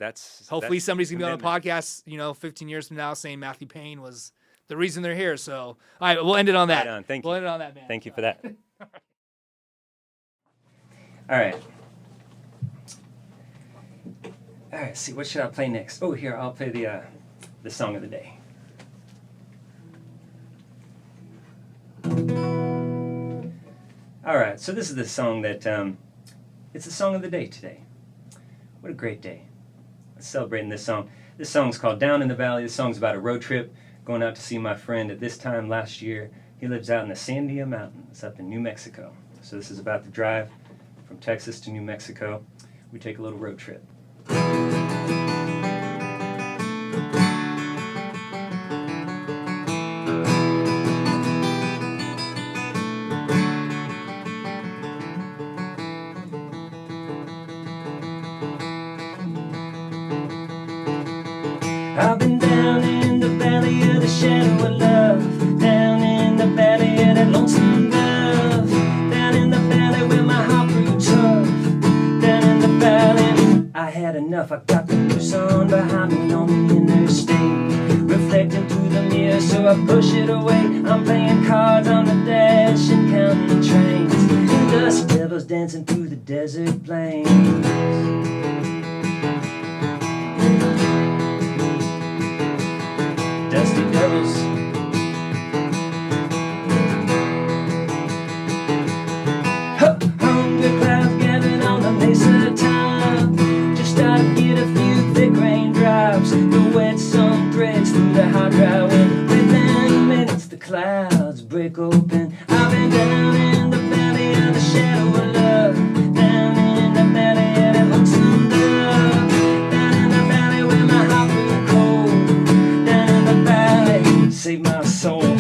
hopefully that's somebody's going to be on a commitment. podcast, 15 years from now saying Matthew Payne was the reason they're here. So, all right, we'll end it on that. Right on. Thank you. We'll end it on that, man. Thank you for that. All right. All right, see, what should I play next? Oh, here, I'll play the song of the day. All right, so this is the song that, it's the song of the day today. What a great day. Let's celebrate this song. This song's called Down in the Valley. This song's about a road trip, going out to see my friend at this time last year. He lives out in the Sandia Mountains up in New Mexico. So this is about the drive from Texas to New Mexico. We take a little road trip. I've been down in the valley of the shadow of love, down in the valley of that lonesome love, down in the valley where my heart grew tough, down in the valley. I had enough, I got the new song behind me on the interstate, reflecting through the mirror so I push it away. I'm playing cards on the dash and counting trains, and dust devils dancing through the desert plains. Dusty devils. Hungry clouds gathered on the mesa top, just out to get a few thick raindrops. The wet sun threads through the hot dry wind. Within minutes the clouds break open. I've been down in the valley of the shadow of love, down in the valley of that lonesome love, down in the valley where my heart grew cold, down in the valley, save my soul.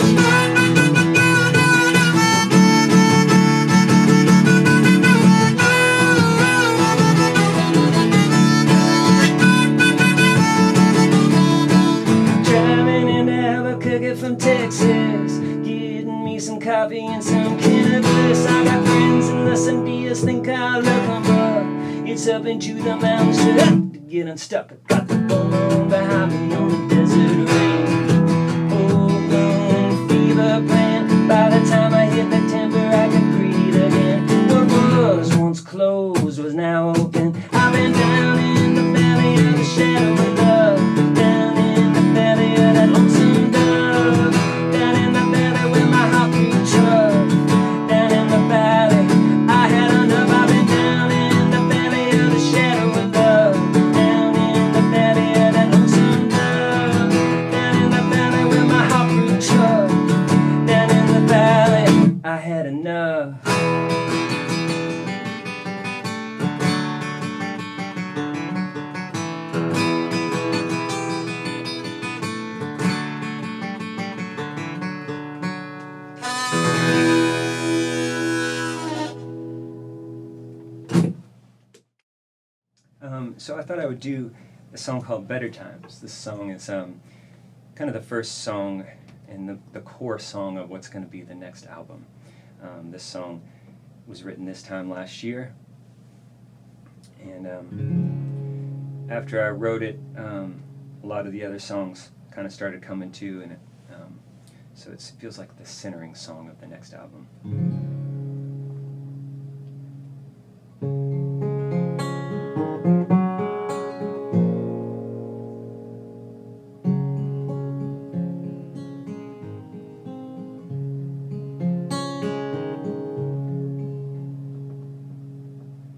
From Texas, getting me some coffee and some cannabis. I got friends in Los Angeles, think I'll look 'em up. It's up into the mountains to get unstuck. I got the bone behind me on the desert rain. Full-blown fever plan. By the time I hit the timber, I could breathe again. What was once closed was now open. I've been down in the valley of the shadow of love, down in the valley of that lonesome dove, down in the valley where my heart grew tough, down in the valley. I had enough. I've been down in the valley of the shadow of love, down in the valley of that lonesome dove, down in the valley where my heart grew tough, down in the valley. I had enough. So I thought I would do a song called Better Times. This song is kind of the first song and the core song of what's going to be the next album. This song was written this time last year, and after I wrote it, a lot of the other songs kind of started coming to, and so it feels like the centering song of the next album.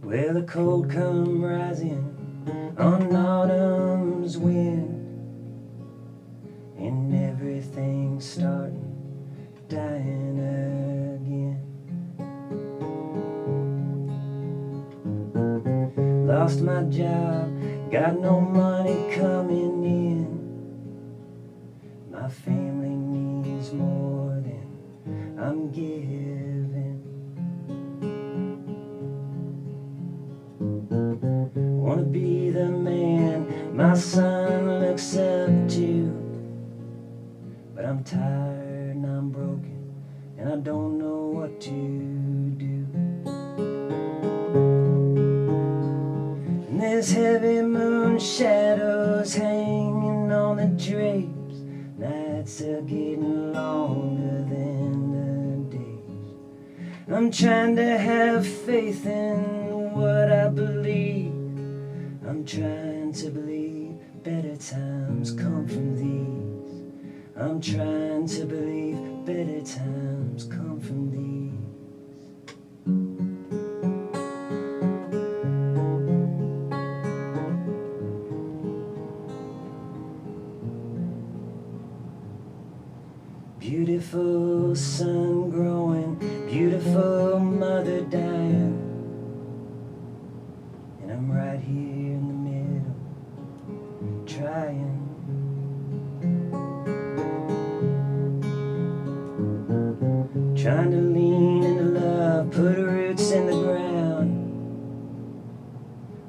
Well, the cold come rising on autumn's wind, and everything's starting dying again. Lost my job, got no money coming in. My family needs more than I'm giving. Wanna be the man my son looks up to, but I'm tired and I'm broken and I don't know what to do. And there's heavy moon shadows hanging on the drapes. Nights are getting longer than the days. I'm trying to have faith in what I believe. I'm trying to believe better times come from these. I'm trying to believe better times come from these. Beautiful sun growing, beautiful mother dying, and I'm right here in the middle, trying. Trying to lean into love, put roots in the ground,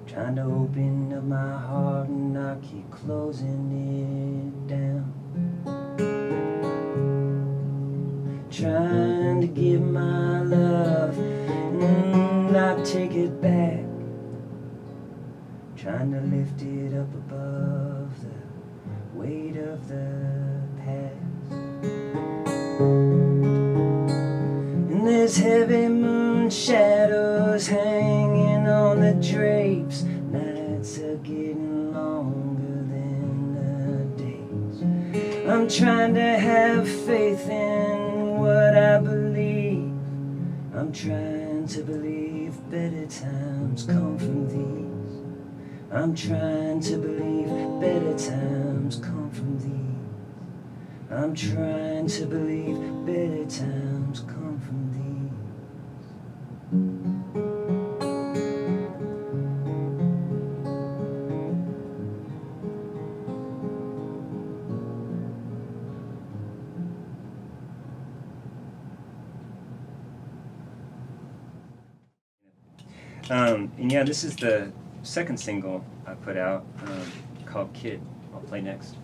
trying to open up my heart and I keep closing it down. Trying to give my love and not take it back. Trying to lift it up above the weight of the past. And there's heavy moon shadows hanging on the drapes. Nights are getting longer than the days. I'm trying to have faith in what I believe. I'm trying to believe better times come from these. I'm trying to believe better times come from these. I'm trying to believe better times come from these. And yeah, this is the second single I put out called Kid. I'll play next.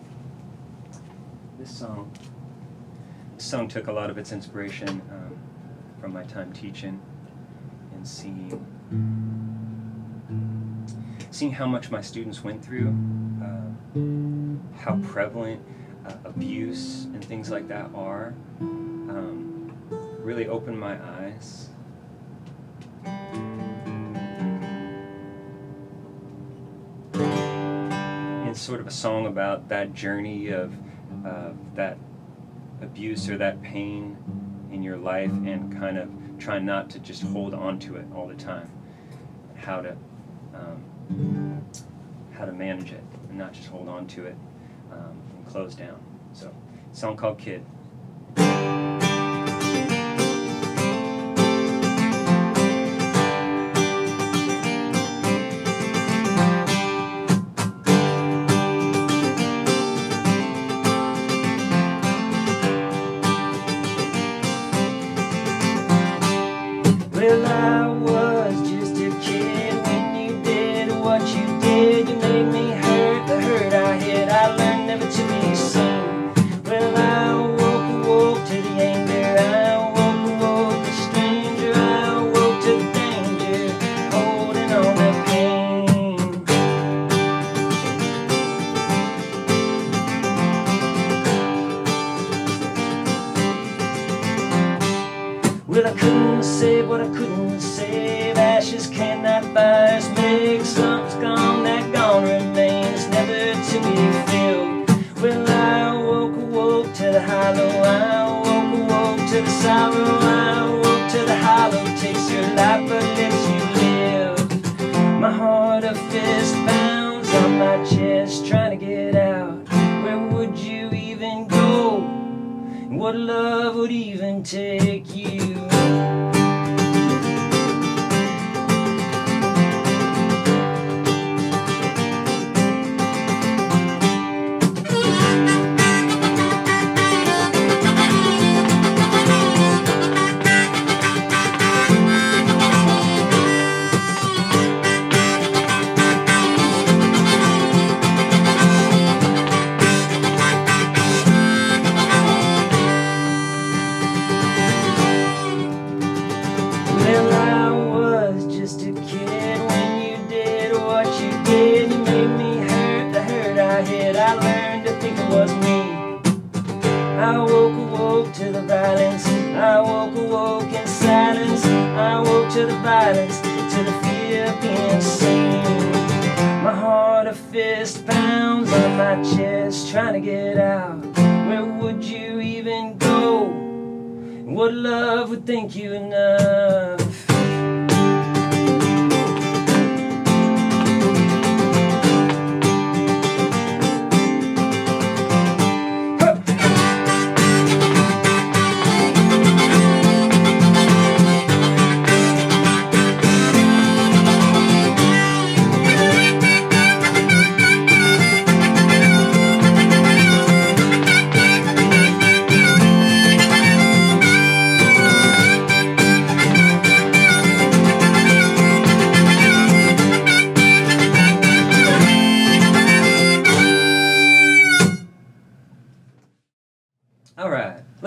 This song took a lot of its inspiration from my time teaching and seeing how much my students went through, how prevalent abuse and things like that are, really opened my eyes. It's sort of a song about that journey of that abuse or that pain in your life, and kind of trying not to just hold on to it all the time. How to manage it and not just hold on to it and close down. So, a song called Kid. Well, I was just a kid when you did what you did. You made me hurt the hurt I hid. I learned never to be seen. Well, I awoke to the anger. I awoke the stranger. I awoke to the danger, holding on to pain. Well, I couldn't save what I couldn't save. Ashes cannot fires make. Something's gone, that gone remains, never to be filled. Well, I awoke to the hollow. I awoke to the sorrow. I awoke to the hollow. Takes your life but lets you live. My heart a fist pounds on my chest, trying to get out. Where would you even go? What love would even take you? Well, I was just a kid when you did what you did. You made me hurt the hurt I hid. I learned to think it was me. I awoke to the violence. I awoke in silence. I awoke to the violence, to the fear of being seen. My heart a fist pounds on my chest, trying to get out. Where would you even go? What love would think you enough?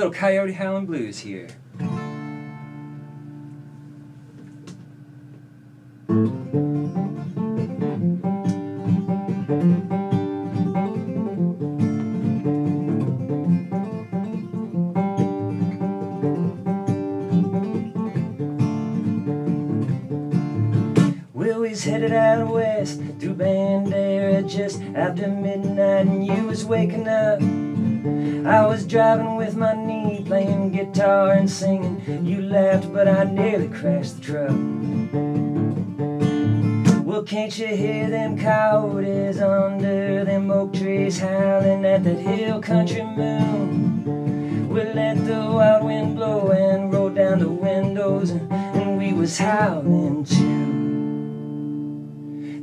Little Coyote Howlin' Blues here. Willie's headed out west through Bandera just after midnight, and you was waking up. I was driving with my knee, playing guitar and singing. You laughed, but I nearly crashed the truck. Well, can't you hear them coyotes under them oak trees howling at that hill country moon? We let the wild wind blow and roll down the windows, and we was howling too.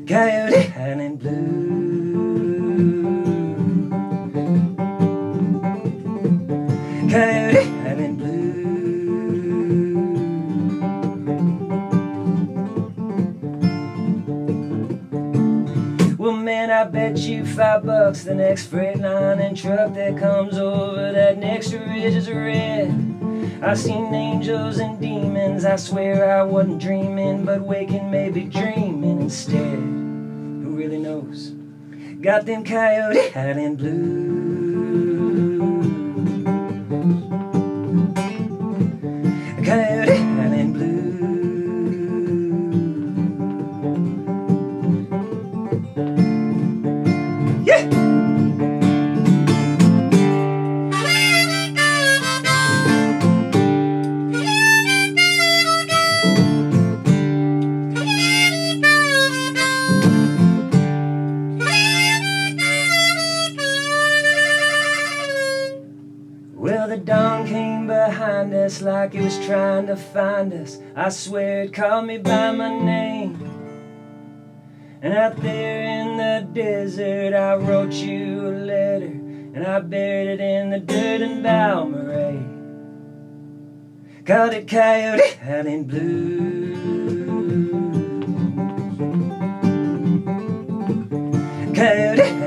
Coyote howling blue. Coyote howling blue. Well, man, I bet you $5 the next freight line and truck that comes over that next ridge is red. I've seen angels and demons, I swear I wasn't dreaming, but waking maybe dreaming instead. Who really knows? Got them coyote howling blues. Coyote howling blues. Yeah! Well, the dawn came behind us like it was trying to find us. I swear it called me by my name. And out there in the desert I wrote you a letter, and I buried it in the dirt in Balmorhea. Called it Coyote Howling Blues. Coyote